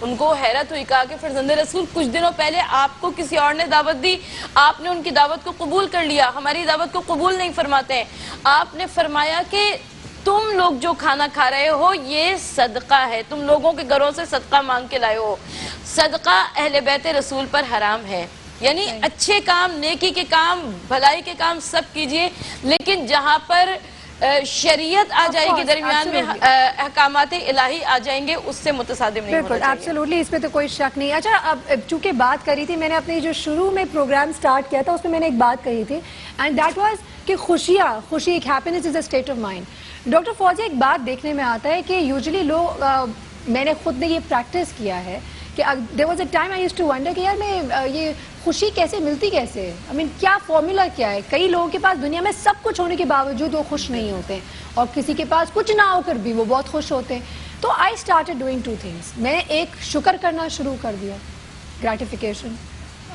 ان کو حیرت ہوئی، کہا کہ فرزند رسول کچھ دنوں پہلے آپ کو کسی اور نے دعوت دی، آپ نے ان کی دعوت کو قبول کر لیا، ہماری دعوت کو قبول نہیں فرماتے ہیں. آپ نے فرمایا کہ تم لوگ جو کھانا کھا رہے ہو یہ صدقہ ہے، تم لوگوں کے گھروں سے صدقہ مانگ کے لائے ہو. صدقہ اہل بیت رسول پر حرام ہے. یعنی اچھے کام، نیکی کے کام، بھلائی کے کام سب کیجئے، لیکن جہاں پر شریعت آ جائے گی درمیان میں، احکامات الہی آ جائیں گے، اس سے متصادم نہیں ہونا چاہیے. بالکل ایبسولوٹلی، اس پہ تو کوئی شک نہیں. اچھا اب چونکہ بات کری تھی، میں نے اپنے جو شروع میں پروگرام سٹارٹ کیا تھا اس میں نے ایک بات کہی تھی، اینڈ دیٹ واز کہ خوشی ایک happiness is a state of mind. Doctor Fauzia, ایک بات دیکھنے میں آتا ہے کہ یوزلی لوگ، میں نے خود نے یہ پریکٹس کیا ہے کہ there was a time I used to wonder کہ یار میں یہ خوشی کیسے ملتی، کیسے آئی مین کیا فارمولا کیا ہے. کئی لوگوں کے پاس دنیا میں سب کچھ ہونے کے باوجود وہ خوش نہیں ہوتے، اور کسی کے پاس کچھ نہ ہو کر بھی وہ بہت خوش ہوتے ہیں. تو I started doing two things. میں نے ایک شکر کرنا شروع کر دیا، گریٹیفیکیشن،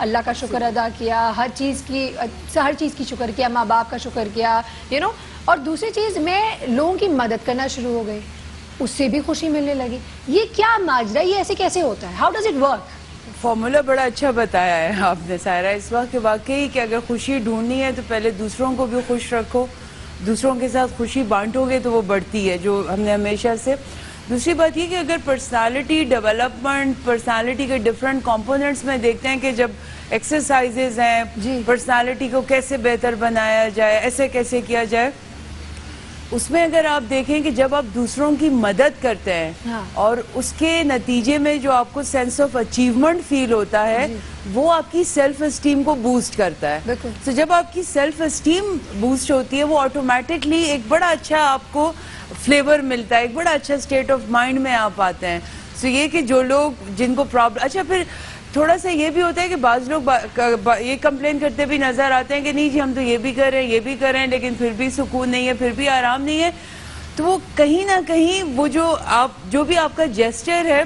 اللہ کا شکر ادا کیا، ہر چیز کی شکر کیا، ماں باپ کا شکر کیا، اور دوسری چیز میں لوگوں کی مدد کرنا شروع ہو گئی، اس سے بھی خوشی ملنے لگی. یہ کیا ماجرا، یہ ایسے کیسے ہوتا ہے؟ How does it work? Formula بڑا اچھا بتایا ہے آپ نے سائرہ اس وقت، کہ واقعی کہ اگر خوشی ڈھونڈنی ہے تو پہلے دوسروں کو بھی خوش رکھو، دوسروں کے ساتھ خوشی بانٹو گے تو وہ بڑھتی ہے، جو ہم نے ہمیشہ سے. دوسری بات یہ کہ اگر پرسنالٹی ڈیولپمنٹ، پرسنالٹی کے ڈفرینٹ کمپوننٹس میں دیکھتے ہیں کہ جب ایکسرسائزز ہیں پرسنالٹی کو کیسے بہتر بنایا جائے، ایسے کیسے کیا جائے، اس میں اگر آپ دیکھیں کہ جب آپ دوسروں کی مدد کرتے ہیں اور اس کے نتیجے میں جو آپ کو سینس آف اچیومنٹ فیل ہوتا ہے وہ آپ کی سیلف اسٹیم کو بوسٹ کرتا ہے. تو جب آپ کی سیلف اسٹیم بوسٹ ہوتی ہے وہ آٹومیٹکلی ایک بڑا اچھا آپ کو فلیور ملتا ہے، ایک بڑا اچھا اسٹیٹ آف مائنڈ میں آپ آتے ہیں. سو یہ کہ جو لوگ جن کو پرابلم، اچھا پھر تھوڑا سا یہ بھی ہوتا ہے کہ بعض لوگ یہ کمپلین کرتے بھی نظر آتے ہیں کہ نہیں جی ہم تو یہ بھی کر رہے ہیں، یہ بھی کر رہے ہیں، لیکن پھر بھی سکون نہیں ہے، پھر بھی آرام نہیں ہے. تو وہ کہیں نہ کہیں وہ جو بھی آپ کا جیسچر ہے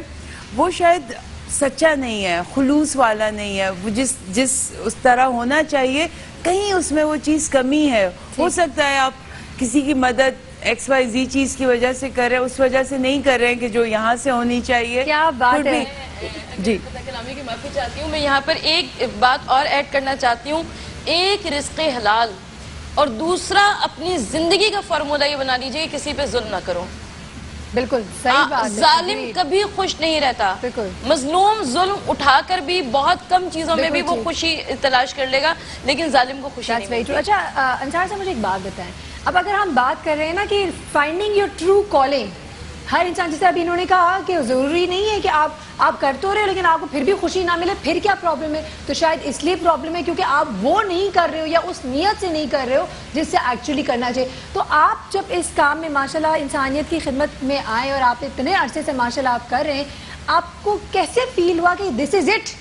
وہ شاید سچا نہیں ہے، خلوص والا نہیں ہے، وہ جس اس طرح ہونا چاہیے کہیں اس میں وہ چیز کمی ہے. ہو سکتا ہے آپ کسی کی مدد ایکس وائی زی چیز کی وجہ سے کر رہے ہیں، اس وجہ سے نہیں کر رہے ہیں کہ جو یہاں سے ہونی چاہیے. کیا بات ہے. جی کلامی کی معافی چاہتی ہوں، میں یہاں پر ایک بات اور ایڈ کرنا چاہتی ہوں. ایک رزق حلال اور دوسرا اپنی زندگی کا فارمولہ یہ بنا لیجئے کسی پہ ظلم نہ کرو. بالکل صحیح بات ہے. ظالم کبھی خوش نہیں رہتا، مظلوم ظلم اٹھا کر بھی بہت کم چیزوں میں بھی وہ خوشی تلاش کر لے گا، لیکن ظالم کو خوشی نہیں ملتی. اچھا انصار صاحب مجھے ایک بات بتائیں، اب اگر ہم بات کر رہے ہیں نا کہ فائنڈنگ یور ٹرو کالنگ، ہر انسان جیسے ابھی انہوں نے کہا کہ ضروری نہیں ہے کہ آپ کرتے ہو رہے ہو لیکن آپ کو پھر بھی خوشی نہ ملے، پھر کیا پرابلم ہے؟ تو شاید اس لیے پرابلم ہے کیونکہ آپ وہ نہیں کر رہے ہو یا اس نیت سے نہیں کر رہے ہو جس سے ایکچولی کرنا چاہیے. تو آپ جب اس کام میں ماشاءاللہ انسانیت کی خدمت میں آئے اور آپ اتنے عرصے سے ماشاءاللہ آپ کر رہے ہیں، آپ کو کیسے فیل ہوا کہ دس از اٹ،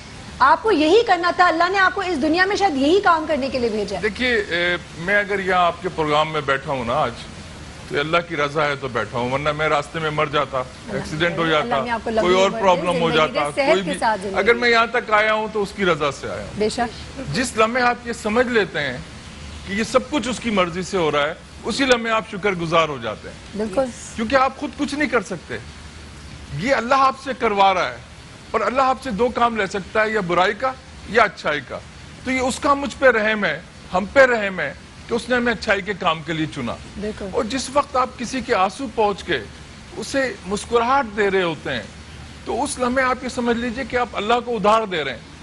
آپ کو یہی کرنا تھا، اللہ نے آپ کو اس دنیا میں شاید یہی کام کرنے کے لیے بھیجا؟ دیکھیے میں اگر یہاں آپ کے پروگرام میں بیٹھا ہوں نا آج تو اللہ کی رضا ہے تو بیٹھا ہوں، ورنہ میں راستے میں مر جاتا، ایکسیڈنٹ ہو جاتا، کوئی اور پرابلم ہو جاتا، کوئی بھی. اگر میں یہاں تک آیا ہوں تو اس کی رضا سے آیا ہوں. بے شک جس لمحے آپ یہ سمجھ لیتے ہیں کہ یہ سب کچھ اس کی مرضی سے ہو رہا ہے، اسی لمحے آپ شکر گزار ہو جاتے ہیں. بالکل، کیونکہ آپ خود کچھ نہیں کر سکتے، یہ اللہ آپ سے کروا رہا ہے، اور اللہ آپ سے دو کام لے سکتا ہے، یا برائی کا یا اچھائی کا. تو یہ اس کا مجھ پہ رحم ہے، ہم پہ رحم ہے کہ اس نے ہمیں اچھائی کے کام کے لیے چنا. اور جس وقت آپ کسی کے آنسو پہنچ کے اسے مسکراہٹ دے رہے ہوتے ہیں تو اس لمحے آپ یہ سمجھ لیجئے کہ آپ اللہ کو ادھار دے رہے ہیں.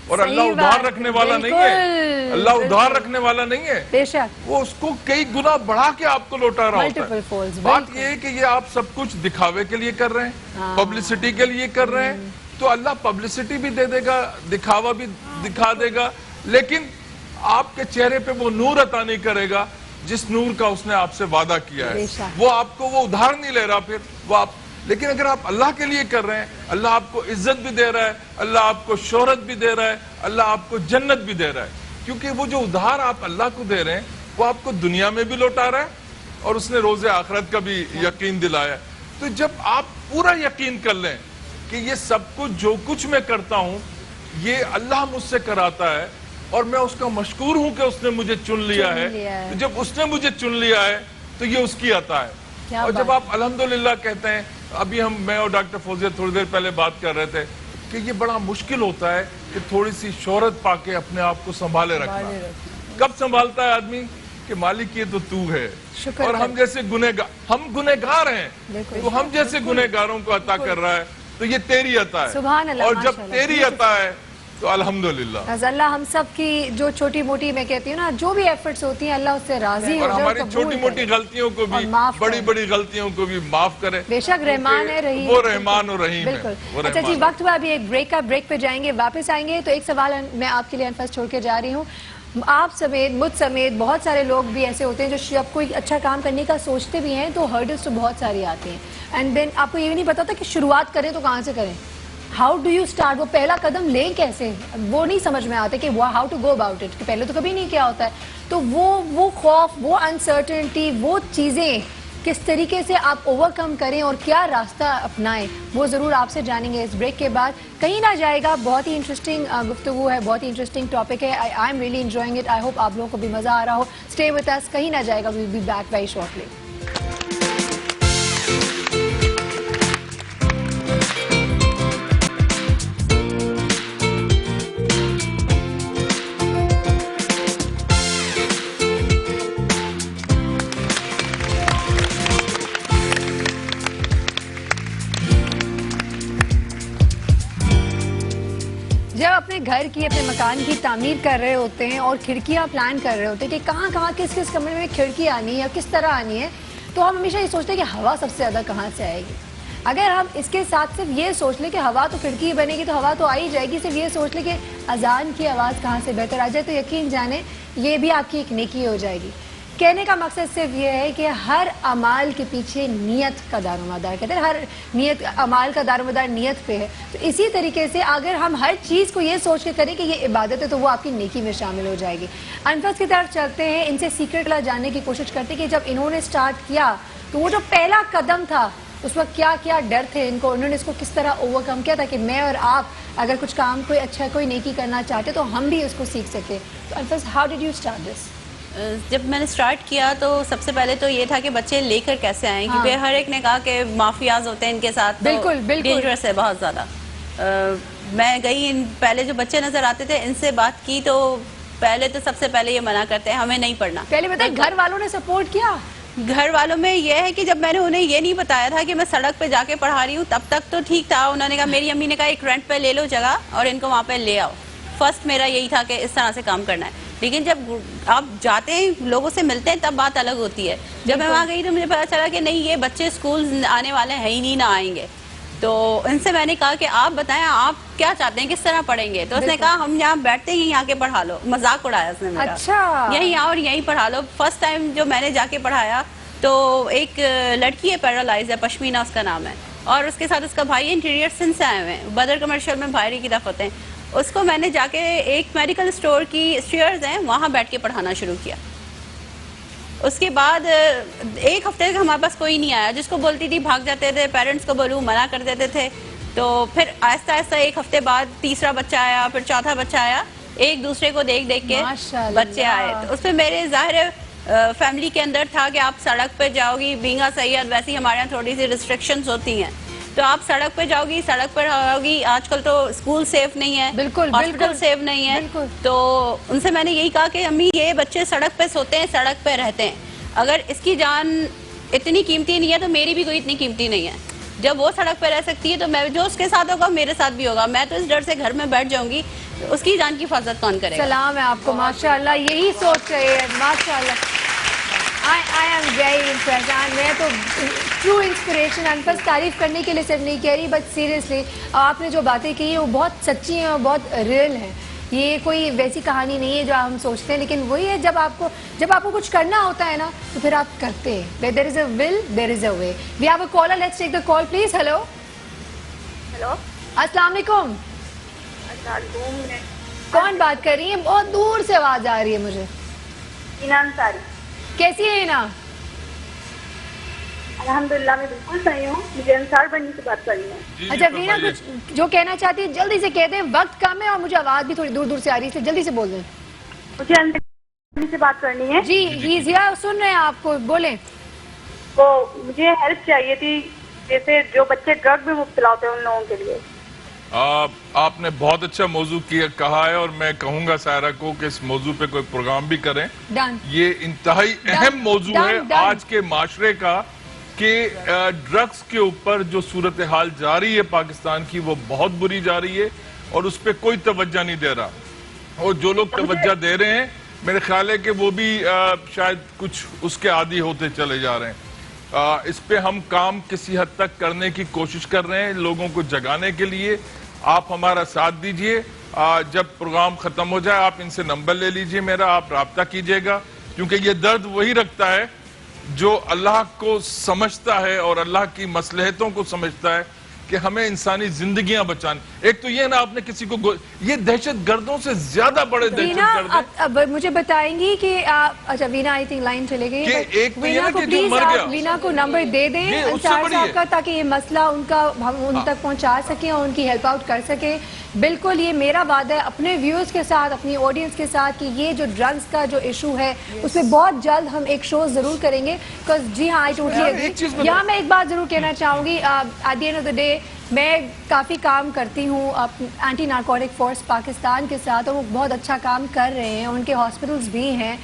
اور اللہ ادھار رکھنے والا نہیں ہے, اللہ ادھار رکھنے والا نہیں ہے, بے شک وہ اس کو کئی گنا بڑھا کے آپ کو لوٹا رہا ہوتا ہے. بات یہ ہے کہ یہ آپ سب کچھ دکھاوے کے لیے کر رہے ہیں, پبلسٹی کے لیے کر رہے ہیں, تو اللہ پبلسٹی بھی دے دے گا, دکھاوا بھی دکھا دے گا, لیکن آپ کے چہرے پہ وہ نور عطا نہیں کرے گا جس نور کا اس نے آپ سے وعدہ کیا ہے. وہ آپ کو وہ ادھار نہیں لے رہا پھر وہ آپ. لیکن اگر آپ اللہ کے لیے کر رہے ہیں, اللہ آپ کو عزت بھی دے رہا ہے, اللہ آپ کو شہرت بھی دے رہا ہے, اللہ آپ کو جنت بھی دے رہا ہے, کیونکہ وہ جو ادھار آپ اللہ کو دے رہے ہیں وہ آپ کو دنیا میں بھی لوٹا رہا ہے اور اس نے روز آخرت کا بھی یقین دلایا ہے. تو جب آپ پورا یقین کر لیں کہ یہ سب کچھ جو کچھ میں کرتا ہوں یہ اللہ مجھ سے کراتا ہے اور میں اس کا مشکور ہوں کہ اس نے مجھے چن لیا ہے, تو جب اس نے مجھے چن لیا ہے تو یہ اس کی عطا ہے. اور جب آپ الحمدللہ کہتے ہیں, ابھی میں اور ڈاکٹر فوزیہ تھوڑی دیر پہلے بات کر رہے تھے کہ یہ بڑا مشکل ہوتا ہے کہ تھوڑی سی شہرت پا کے اپنے آپ کو سنبھالے رکھنا. کب سنبھالتا ہے آدمی کہ مالک یہ تو ہے, اور ہم جیسے ہم گنہگار ہیں, تو ہم جیسے گنہگاروں کو عطا کر رہا ہے تو یہ تیری عطا ہے, اور جب تیری عطا ہے تو الحمدللہ. اللہ ہم سب کی جو چھوٹی موٹی میں کہتی ہوں نا جو بھی ایفرٹس ہوتی ہیں اللہ اس سے راضی ہو اور ہماری چھوٹی موٹی غلطیوں کو بھی, بڑی بڑی غلطیوں کو بھی معاف کرے. بے شک رحمان ہے, رحیم, وہ رحمان اور رحیم ہے. بالکل. اچھا جی, وقت ہوا ابھی ایک بریک کا, بریک پہ جائیں گے, واپس آئیں گے. تو ایک سوال میں آپ کے لیے انفس چھوڑ کے جا رہی ہوں. آپ سمیت مجھ سمیت بہت سارے لوگ بھی ایسے ہوتے ہیں جو جب کوئی اچھا کام کرنے کا سوچتے بھی ہیں تو ہرڈلس تو بہت ساری آتی ہیں, اینڈ دین آپ کو یہ بھی نہیں پتا تھا کہ شروعات کریں تو کہاں سے کریں, ہاؤ ڈو یو اسٹارٹ, وہ پہلا قدم لیں کیسے, وہ نہیں سمجھ میں آتا کہ how to go about it, کہ پہلے تو کبھی نہیں کیا ہوتا ہے. تو وہ خوف, وہ انسرٹنٹی, وہ چیزیں کس طریقے سے آپ اوور کم کریں اور کیا راستہ اپنائیں, وہ ضرور آپ سے جانیں گے اس بریک کے بعد. کہیں نہ جائے گا, بہت ہی انٹرسٹنگ گفتگو ہے, بہت ہی انٹرسٹنگ ٹاپک ہے. I am really enjoying it, I hope آپ لوگوں کو بھی مزہ آ رہا ہو. اسٹے وتھ اس, کہیں نہ جائے گا, we will be back very shortly. جب اپنے گھر کی, اپنے مکان کی تعمیر کر رہے ہوتے ہیں اور کھڑکیاں پلان کر رہے ہوتے ہیں کہ کہاں کہاں کس کس کمرے میں کھڑکی آنی ہے اور کس طرح آنی ہے, تو ہم ہمیشہ یہ سوچتے ہیں کہ ہوا سب سے زیادہ کہاں سے آئے گی. اگر ہم اس کے ساتھ صرف یہ سوچ لیں کہ ہوا تو کھڑکی بنے گی تو ہوا تو آ ہی جائے گی, صرف یہ سوچ لیں کہ اذان کی آواز کہاں سے بہتر آ جائے, تو یقین جانیں یہ بھی آپ کی ایک نیکی ہو جائے گی. کہنے کا مقصد صرف یہ ہے کہ ہر عمال کے پیچھے نیت کا دار و مدار, کہتے ہیں ہر نیت, عمال کا دار و مدار نیت پہ ہے. تو اسی طریقے سے اگر ہم ہر چیز کو یہ سوچ کے کریں کہ یہ عبادت ہے تو وہ آپ کی نیکی میں شامل ہو جائے گی. انفس کی طرف چلتے ہیں, ان سے سیکرٹ جاننے کی کوشش کرتے ہیں کہ جب انہوں نے سٹارٹ کیا تو وہ جو پہلا قدم تھا اس وقت کیا کیا ڈر تھے ان کو, انہوں نے اس کو کس طرح اوور کم کیا تھا کہ میں اور آپ اگر کچھ کام کوئی اچھا کوئی نیکی کرنا چاہتے تو ہم بھی اس کو سیکھ سکیں. تو Anfas, how did you start this? جب میں نے سٹارٹ کیا تو سب سے پہلے تو یہ تھا کہ بچے لے کر کیسے آئیں, کیونکہ ہر ایک نے کہا کہ مافیاز ہوتے ہیں ان کے ساتھ, بالکل ڈینجرس ہے بہت زیادہ. میں گئی, پہلے جو بچے نظر آتے تھے ان سے بات کی تو پہلے تو سب سے پہلے یہ منع کرتے ہیں ہمیں نہیں پڑھنا. پہلے بتائیں گھر والوں نے سپورٹ کیا؟ گھر والوں میں یہ ہے کہ جب میں نے انہیں یہ نہیں بتایا تھا کہ میں سڑک پہ جا کے پڑھا رہی ہوں تب تک تو ٹھیک تھا. انہوں نے کہا, میری امی نے کہا ایک رینٹ پہ لے لو جگہ اور ان کو وہاں پہ لے آؤ. فرسٹ میرا یہی تھا کہ اس طرح سے کام کرنا ہے. لیکن جب آپ جاتے ہیں لوگوں سے ملتے ہیں تب بات الگ ہوتی ہے. جب میں وہاں گئی تو مجھے پتا چلا کہ نہیں, یہ بچے اسکول آنے والے ہیں ہی نہیں, نہ آئیں گے. تو ان سے میں نے کہا کہ آپ بتائیں آپ کیا چاہتے ہیں, کس طرح پڑھیں گے؟ تو اس نے کہا ہم یہاں بیٹھتے ہیں یہاں کے پڑھا لو. مذاق اڑایا اس نے میرا, اچھا یہیں آؤ اور یہیں پڑھا لو. فرسٹ ٹائم جو میں نے جا کے پڑھایا تو ایک لڑکی ہے, پیرالائز ہے, پشمینہ اس کا نام ہے, اور اس کے ساتھ اس کا بھائی انٹیریئر سندھ سے آئے ہوئے ہیں, بدر کمرشل میں بھائی کی طرف ہوتے ہیں. اس کو میں نے جا کے ایک میڈیکل اسٹور کی اسٹیئرز ہیں وہاں بیٹھ کے پڑھانا شروع کیا. اس کے بعد ایک ہفتے تک ہمارے پاس کوئی نہیں آیا. جس کو بولتی تھی بھاگ جاتے تھے, پیرنٹس کو بولوں منع کر دیتے تھے. تو پھر آہستہ آہستہ ایک ہفتے بعد تیسرا بچہ آیا, پھر چوتھا بچہ آیا, ایک دوسرے کو دیکھ دیکھ کے بچے آئے. تو اس میں میرے ظاہر فیملی کے اندر تھا کہ آپ سڑک پہ جاؤ گی, بینگا سید, ویسے ہی ہمارے یہاں تھوڑی سی ریسٹرکشنز ہوتی ہیں. تو آپ سڑک پہ جاؤ گی، سڑک پر آؤ گی. آج کل تو اسکول سیف نہیں ہے، بالکل ہاسپٹل سیف نہیں ہے. تو ان سے میں نے یہی کہا کہ امی یہ بچے سڑک پہ سوتے ہیں، سڑک پہ رہتے ہیں، اگر اس کی جان اتنی قیمتی نہیں ہے تو میری بھی کوئی اتنی قیمتی نہیں ہے. جب وہ سڑک پہ رہ سکتی ہے تو میں جو اس کے ساتھ ہوگا میرے ساتھ بھی ہوگا. میں تو اس ڈر سے گھر میں بیٹھ جاؤں گی، اس کی جان کی حفاظت کون کرے گا؟ سلام ہے آپ کو، ماشاءاللہ یہی سوچ رہے ہیں، ماشاءاللہ. I am very impressed. میں تو ٹرو انسپریشن، انفس تعریف کرنے کے لیے صرف نہیں کہہ رہی، بٹ سیریسلی آپ نے جو باتیں کی ہیں وہ بہت سچی ہیں اور بہت ریئل ہیں. یہ کوئی ویسی کہانی نہیں ہے جو ہم سوچتے ہیں، لیکن وہی ہے جب آپ کو کچھ کرنا ہوتا ہے نا تو پھر آپ کرتے ہیں. There is a will, there is a way. We have a caller. Let's take the call, please. Hello. Hello السلام علیکم. کون بات کر رہی ہیں؟ بہت دور سے آواز آ رہی ہے مجھے. اینا انصاری. کیسی ہے اینا؟ الحمدللہ میں بالکل صحیح ہوں. مجھے انصار بنی سے بات کرنی ہے. اچھا وینا، کچھ جو کہنا چاہتی ہے جلدی سے کہہ دیں، وقت کم ہے اور مجھے آواز بھی تھوڑی دور دور سے آ رہی ہے، اس لیے جلدی سے بول دیں. مجھے انصار بنی سے بات کرنی ہے. جی ہیزیا سن رہے ہیں آپ کو، بولیں. تو مجھے ہیلپ چاہیے تھی، جیسے جو بچے ڈرگ میں مبتلا ہوتے ہیں ان لوگوں کے لیے. آپ نے بہت اچھا موضوع کہا ہے اور میں کہوں گا سائرہ کو کہ اس موضوع پہ کوئی پروگرام بھی کریں. یہ انتہائی اہم موضوع ہے آج کے معاشرے کا کہ ڈرگز کے اوپر جو صورتحال جاری ہے پاکستان کی وہ بہت بری جا رہی ہے اور اس پہ کوئی توجہ نہیں دے رہا. اور جو لوگ توجہ دے رہے ہیں میرے خیال ہے کہ وہ بھی شاید کچھ اس کے عادی ہوتے چلے جا رہے ہیں. اس پہ ہم کام کسی حد تک کرنے کی کوشش کر رہے ہیں لوگوں کو جگانے کے لیے. آپ ہمارا ساتھ دیجئے. جب پروگرام ختم ہو جائے آپ ان سے نمبر لے لیجئے میرا، آپ رابطہ کیجئے گا، کیونکہ یہ درد وہی رکھتا ہے جو اللہ کو سمجھتا ہے اور اللہ کی مصلحتوں کو سمجھتا ہے کہ ہمیں انسانی زندگیاں بچانے. ایک تو یہ نا آپ نے کسی کو یہ دہشت گردوں سے زیادہ بڑے دہشت گرد ہیں. اب مجھے بتائیں گی کہ اچھا وینا آئی تھنک لائن چلے گئی، ایک تو یہ وینا نا کو کہ جو پلیز مر آپ گیا وینا کو نمبر دے دیں انصار صاحب کا، تاکہ یہ مسئلہ ان کا ہم ان تک پہنچا سکیں اور ان کی ہیلپ آؤٹ کر سکیں. بالکل یہ میرا وعدہ ہے اپنے ویورز کے ساتھ، اپنی آڈینس کے ساتھ، کہ یہ جو ڈرگز کا جو ایشو ہے اس پہ بہت جلد ہم ایک شو ضرور کریں گے. جی ہاں آئی ٹوٹلی ایگری. یہاں میں ایک بات ضرور کہنا چاہوں گی، at the end of the day میں کافی کام کرتی ہوں اینٹی نارکوٹک فورس پاکستان کے ساتھ، اور وہ بہت اچھا کام کر رہے ہیں. ان کے ہاسپٹلز بھی ہیں،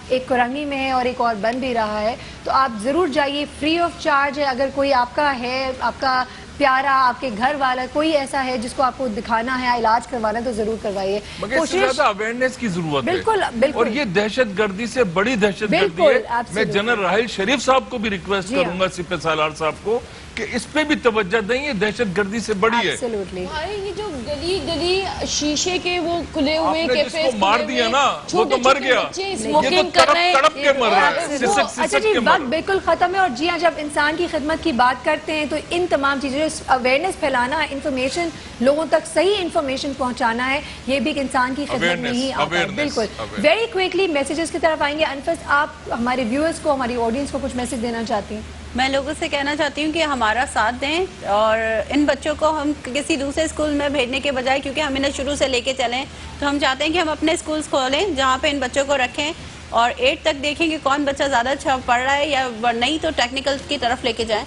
ایک کرنگی میں ہے اور ایک اور بن بھی رہا ہے. تو آپ ضرور جائیے، فری آف چارج ہے. اگر کوئی آپ کا ہے، آپ کا پیارا، آپ کے گھر والا کوئی ایسا ہے جس کو آپ کو دکھانا ہے، علاج کروانا ہے، تو ضرور کروائیے. مگر اس سے زیادہ اویئرنیس کی ضرورت ہے. بالکل بالکل. اور یہ دہشت گردی سے بڑی دہشت گردی ہے. میں جنرل راحیل شریف صاحب کو بھی ریکویسٹ کروں گا، سپہ سالار صاحب کو، کہ اس پہ بھی توجہ دیں. یہ دہشت گردی سے بڑی ہے. یہ جو گلی گلی شیشے کے وہ کھلے ہوئے جس کو مار دیا نا وہ تو مر گیا، یہ تو تڑپ کے مر رہا ہے. اچھا جی وقت بالکل ختم ہے. اور جی ہاں جب انسان کی خدمت کی بات کرتے ہیں تو ان تمام چیزیں اویئرنیس پھیلانا، انفارمیشن لوگوں تک صحیح انفارمیشن پہنچانا ہے، یہ بھی ایک انسان کی خدمت میں ہی آتا ہے. بالکل. ویری کوئکلی میسیجز کی طرف آئیں گے. انفس آپ ہمارے ویورز کو، ہماری آڈینس کو کچھ میسج دینا چاہتی ہیں؟ میں لوگوں سے کہنا چاہتی ہوں کہ ہمارا ساتھ دیں اور ان بچوں کو ہم کسی دوسرے اسکول میں بھیجنے کے بجائے، کیونکہ ہم انہیں شروع سے لے کے چلیں، تو ہم چاہتے ہیں کہ ہم اپنے اسکولز کھولیں جہاں پہ ان بچوں کو رکھیں اور 8 تک دیکھیں کہ کون بچہ زیادہ اچھا پڑھ رہا ہے، یا نہیں تو ٹیکنیکل کی طرف لے کے جائیں.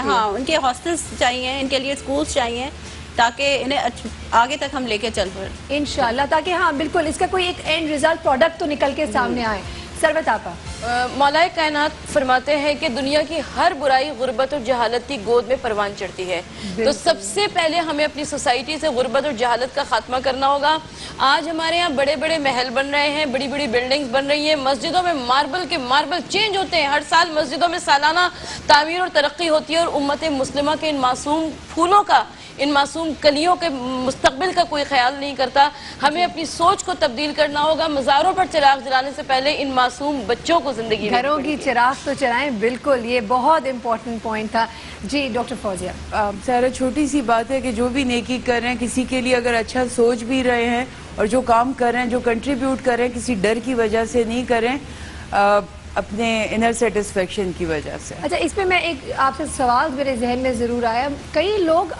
ہاں ان کے ہاسٹلس چاہیے، ان کے لیے اسکولز چاہیے تاکہ انہیں آگے تک ہم لے کے چل پڑیں انشاءاللہ، تاکہ ہاں بالکل اس کا کوئی ایک اینڈ ریزلٹ پروڈکٹ تو نکل کے سامنے آئے. سروت آپا. مولا کائنات فرماتے ہیں کہ دنیا کی ہر برائی غربت اور جہالت کی گود میں پروان چڑھتی ہے. تو سب سے پہلے ہمیں اپنی سوسائٹی سے غربت اور جہالت کا خاتمہ کرنا ہوگا. آج ہمارے یہاں بڑے بڑے محل بن رہے ہیں، بڑی بڑی بلڈنگز بن رہی ہیں، مسجدوں میں ماربل چینج ہوتے ہیں. ہر سال مسجدوں میں سالانہ تعمیر اور ترقی ہوتی ہے، اور امت مسلمہ کے ان معصوم پھولوں کا، ان معصوم کلیوں کے مستقبل کا کوئی خیال نہیں کرتا. ہمیں اپنی سوچ کو تبدیل کرنا ہوگا. مزاروں پر چراغ جلانے سے پہلے ان معصوم بچوں کو زندگی میں گھروں کی چراغ تو چلائیں. بالکل یہ بہت امپورٹنٹ پوائنٹ تھا. جی ڈاکٹر فوزیہ. سارا چھوٹی سی بات ہے کہ جو بھی نیکی کر رہے ہیں، کسی کے لیے اگر اچھا سوچ بھی رہے ہیں اور جو کام کر رہے ہیں، جو کنٹریبیوٹ کر رہے ہیں، کسی ڈر کی وجہ سے نہیں کریں، اپنے انر سیٹسفیکشن کی وجہ سے. اچھا اس پہ میں ایک آپ سے سوال میرے ذہن میں ضرور آیا. کئی لوگ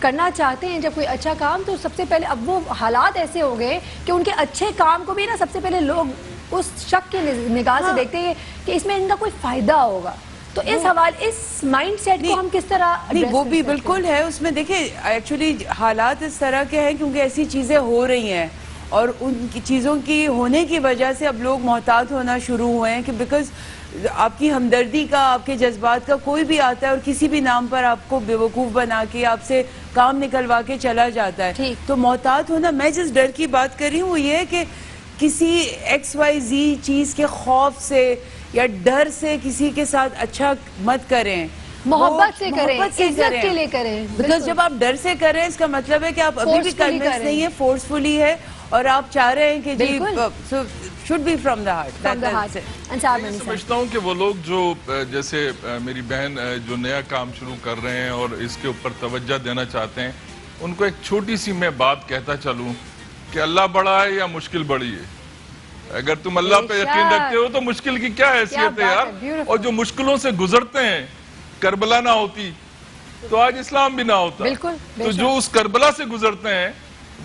کرنا چاہتے ہیں جب کوئی اچھا کام، تو سب سے پہلے اب وہ حالات ایسے ہو گئے کہ ان کے اچھے کام کو بھی نا سب سے پہلے لوگ اس شک کی نگاہ سے دیکھتے ہیں کہ اس میں ان کا کوئی فائدہ ہوگا. تو اس حوالے اس مائنڈ سیٹ کو ہم کس طرح نہیں وہ بھی بالکل ہے اس میں. دیکھیں ایکچولی حالات اس طرح کے ہیں کیونکہ ایسی چیزیں ہو رہی ہیں اور ان کی چیزوں کی ہونے کی وجہ سے اب لوگ محتاط ہونا شروع ہوئے ہیں کہ بیکاز آپ کی ہمدردی کا آپ کے جذبات کا کوئی بھی آتا ہے اور کسی بھی نام پر آپ کو بیوقوف بنا کے آپ سے کام نکلوا کے چلا جاتا ہے. تو محتاط ہونا. میں جس ڈر کی بات کر رہی ہوں وہ یہ ہے کہ کسی XYZ چیز کے خوف سے یا ڈر سے کسی کے ساتھ اچھا مت کریں, محبت سے کریں, عزت کے لیے کریں. بیکاز جب آپ ڈر سے کر رہے ہیں اس کا مطلب ہے کہ آپ ابھی بھی کنونس نہیں ہے, فورسفلی ہے اور آپ چاہ رہے ہیں کہ جی should be from the heart. میں سمجھتا ہوں کہ وہ لوگ جو جیسے میری بہن جو نیا کام شروع کر رہے ہیں اور اس کے اوپر توجہ دینا چاہتے ہیں, ان کو ایک چھوٹی سی میں بات کہتا چلوں کہ اللہ بڑا ہے یا مشکل بڑی ہے. اگر تم اللہ پہ یقین رکھتے ہو تو مشکل کی کیا حیثیت ہے یار. اور جو مشکلوں سے گزرتے ہیں, کربلا نہ ہوتی تو آج اسلام بھی نہ ہوتا. تو جو اس کربلا سے گزرتے ہیں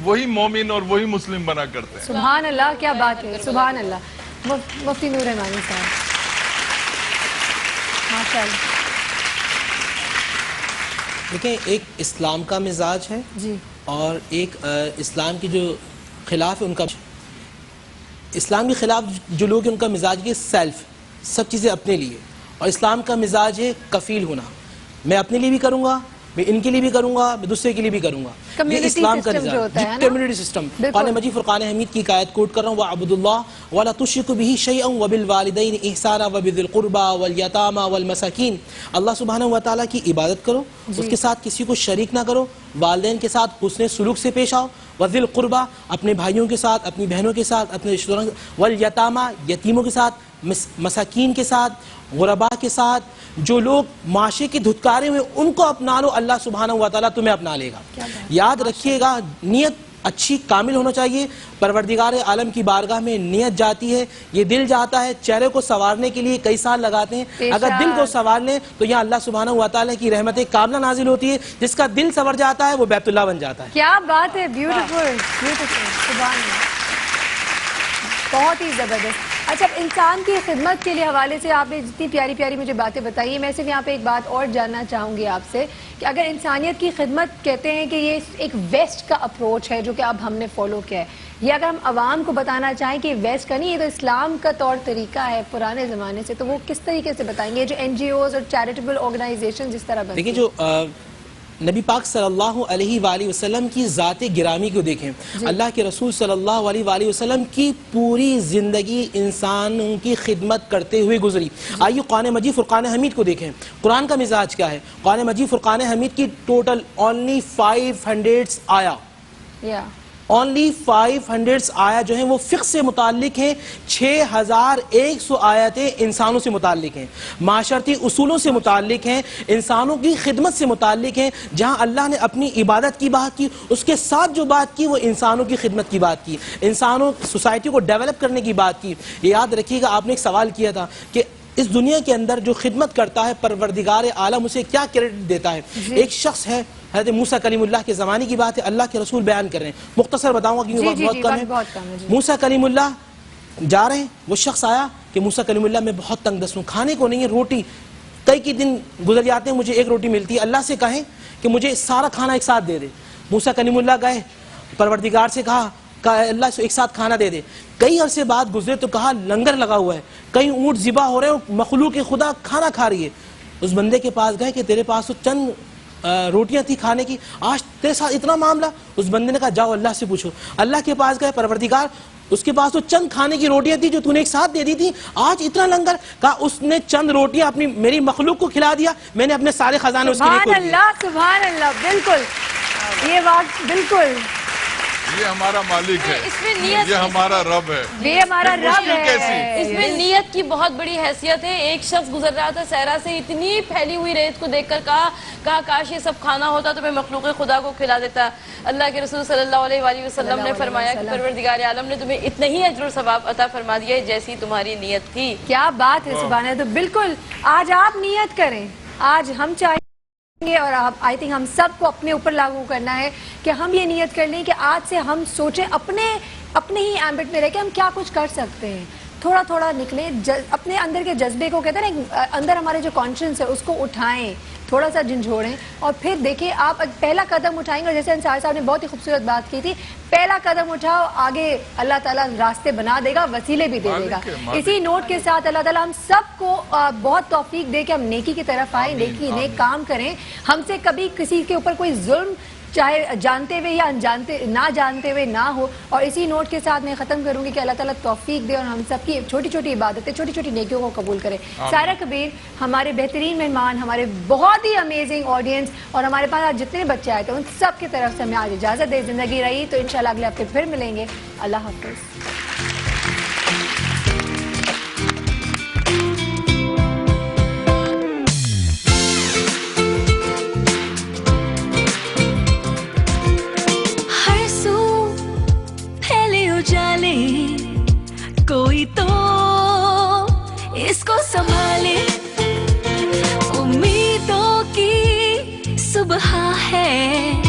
وہی مومن اور وہی مسلم بنا کرتے ہیں. سبحان اللہ, کیا بات ہے, سبحان اللہ. مفتی نور رحمانی صاحب, ماشاء اللہ. دیکھیں ایک اسلام کا مزاج ہے جی, اور ایک اسلام کی جو خلاف ہے ان کا, اسلام کے خلاف جو لوگ ہیں ان کا مزاج ہے سیلف, سب چیزیں اپنے لیے, اور اسلام کا مزاج ہے کفیل ہونا. میں اپنے لیے بھی کروں گا, میں ان کے لیے بھی کروں گا, میں دوسرے کے لیے بھی کروں گا. یہ اسلام کا نظام ہے, کمیونٹی سسٹم. قرآن مجید فرقان حمید کی آیت کوٹ کر رہا ہوں, وَاعْبُدُوا اللَّهَ وَلَا تُشْرِكُوا بِهِ شَيْئًا وَبِالْوَالِدَيْنِ إِحْسَانًا وَبِذِي الْقُرْبَى وَالْيَتَامَى وَالْمَسَاكِينِ. اللہ سبحانہ وتعالیٰ کی عبادت کرو, اس کے ساتھ کسی کو شریک نہ کرو, والدین کے ساتھ حسن سلوک سے پیش آؤ, وَذِي الْقُرْبَى اپنے بھائیوں کے ساتھ, اپنی بہنوں کے ساتھ, اپنے رشتہ داروں, وَالْيَتَامَى یتیموں کے ساتھ, مساکین کے ساتھ, غرباء کے ساتھ, جو لوگ معاشرے کے دھتکارے ہوئے ان کو اپنا لو, اللہ سبحانہ وتعالیٰ تمہیں اپنا لے گا. یاد رکھیے گا نیت اچھی کامل ہونا چاہیے. پروردگار عالم کی بارگاہ میں نیت جاتی ہے, یہ دل جاتا ہے. چہرے کو سنوارنے کے لیے کئی سال لگاتے ہیں, اگر دل کو سنوار لیں تو یہاں اللہ سبحانہ وتعالیٰ کی رحمت کاملہ نازل ہوتی ہے. جس کا دل سنور جاتا ہے وہ بیت اللہ بن جاتا ہے. کیا بات ہے, بیوٹیفل, سبحان اللہ, بہت ہی زبردست. اچھا, انسان کی خدمت کے لیے حوالے سے آپ نے جتنی پیاری پیاری مجھے باتیں بتائی ہیں, میں صرف یہاں پہ ایک بات اور جاننا چاہوں گی آپ سے کہ اگر انسانیت کی خدمت کہتے ہیں کہ یہ ایک ویسٹ کا اپروچ ہے جو کہ اب ہم نے فالو کیا ہے, یہ اگر ہم عوام کو بتانا چاہیں کہ ویسٹ کا نہیں, یہ تو اسلام کا طور طریقہ ہے پرانے زمانے سے, تو وہ کس طریقے سے بتائیں گے؟ جو NGOs اور چیریٹیبل آرگنائزیشن جس طرح دیکھیں, جو نبی پاک صلی اللہ علیہ وآلہ وسلم کی ذات گرامی کو دیکھیں, اللہ کے رسول صلی اللہ علیہ وآلہ وسلم کی پوری زندگی انسانوں کی خدمت کرتے ہوئے گزری. آئیے قرآن مجید فرقان حمید کو دیکھیں, قرآن کا مزاج کیا ہے. قرآن مجید فرقان حمید کی ٹوٹل اونلی 500 آیا, اونلی 500 آیا جو ہیں وہ فقہ سے متعلق ہیں, 6100 آیتیں انسانوں سے متعلق ہیں, معاشرتی اصولوں سے متعلق ہیں, انسانوں کی خدمت سے متعلق ہیں. جہاں اللہ نے اپنی عبادت کی بات کی, اس کے ساتھ جو بات کی وہ انسانوں کی خدمت کی بات کی, انسانوں سوسائٹی کو ڈیولپ کرنے کی بات کی. یاد رکھیے گا, آپ نے ایک سوال کیا تھا کہ اس دنیا کے اندر جو خدمت کرتا ہے پروردگار عالم اسے کیا کریڈٹ دیتا ہے. ایک شخص ہے, حضرت موسیٰ کلیم اللہ کے زمانے کی بات ہے, اللہ کے رسول بیان کر رہے ہیں, مختصر بتاؤں گا کیونکہ وقت بہت کم ہے. موسیٰ کلیم اللہ جا رہے ہیں, وہ شخص آیا کہ موسیٰ کلیم اللہ میں بہت تنگ دست ہوں, کھانے کو نہیں ہے, روٹی کئی دن گزر جاتے ہیں, مجھے ایک روٹی ملتی ہے, اللہ سے کہیں کہ مجھے سارا کھانا ایک ساتھ دے دے. موسیٰ کلیم اللہ گئے, پروردگار سے کہا اللہ سے ایک ساتھ کھانا دے دے. کئی عرصے بعد گزرے تو کہا لنگر لگا ہوا ہے, کئی اونٹ ذبح ہو رہے ہیں, مخلوق خدا کھانا کھا رہی ہے. اس بندے کے پاس گئے کہ تیرے پاس تو چند روٹیاں تھی کھانے کی, آج تیرے ساتھ اتنا معاملہ. اس بندے نے کہا جاؤ اللہ سے پوچھو. اللہ کے پاس گئے, پروردگار اس کے پاس تو چند کھانے کی روٹیاں تھی جو تو نے ایک ساتھ دے دی تھی, آج اتنا لنگر. کہا اس نے چند روٹیاں اپنی میری مخلوق کو کھلا دیا, میں نے اپنے سارے خزانے اس کے لیے کھول دیے. سبحان اللہ, سبحان اللہ, بالکل یہ بات, بالکل یہ ہمارا مالک ہے, یہ ہمارا رب ہے, یہ ہمارا رب ہے. اس میں نیت کی بہت بڑی حیثیت ہے. ایک شخص گزر رہا تھا صحرا سے, اتنی پھیلی ہوئی ریت کو دیکھ کر کہا کاش یہ سب کھانا ہوتا تو میں مخلوق خدا کو کھلا دیتا. اللہ کے رسول صلی اللہ علیہ وآلہ وسلم نے فرمایا کہ پروردگار عالم نے تمہیں اتنا ہی اجر و ثواب عطا فرما دیا ہے جیسی تمہاری نیت تھی. کیا بات ہے, سبحان اللہ. تو بالکل آج آپ نیت کریں, آج ہم چاہیں گے اور آئی تھنک ہم سب کو اپنے اوپر لاگو کرنا ہے کہ ہم یہ نیت کر لیں کہ آج سے ہم سوچیں اپنے ہی ایمبٹ میں رہ کے ہم کیا کچھ کر سکتے ہیں. تھوڑا تھوڑا نکلیں, اپنے اندر کے جذبے کو کہتے ہیں نا, اندر ہمارے جو کانشنس ہے اس کو اٹھائیں, تھوڑا سا جھنجھوڑیں, اور پھر دیکھیں آپ پہلا قدم اٹھائیں گے. جیسے انصار صاحب نے بہت ہی خوبصورت بات کی تھی, پہلا قدم اٹھاؤ, آگے اللہ تعالیٰ راستے بنا دے گا, وسیلے بھی دے دے گا. اسی نوٹ کے ساتھ اللہ تعالیٰ ہم سب کو بہت توفیق دے کہ ہم نیکی کی طرف آئیں, نیک کام کریں. ہم سے کبھی کسی کے اوپر کوئی ظلم, چاہے جانتے ہوئے یا نہ جانتے ہوئے نہ ہو. اور اسی نوٹ کے ساتھ میں ختم کروں گی کہ اللہ تعالیٰ توفیق دے اور ہم سب کی چھوٹی چھوٹی عبادتیں, چھوٹی چھوٹی نیکیوں کو قبول کرے. سائرہ کبیر, ہمارے بہترین مہمان, ہمارے بہت ہی امیزنگ آڈینس, اور ہمارے پاس آج جتنے بچے آئے تھے ان سب کی طرف سے ہمیں آج اجازت دے. زندگی رہی تو انشاءاللہ اگلے ہفتے پھر ملیں گے. اللہ حافظ. کوئی تو اس کو سنبھالے, امیدوں کی صبح ہے.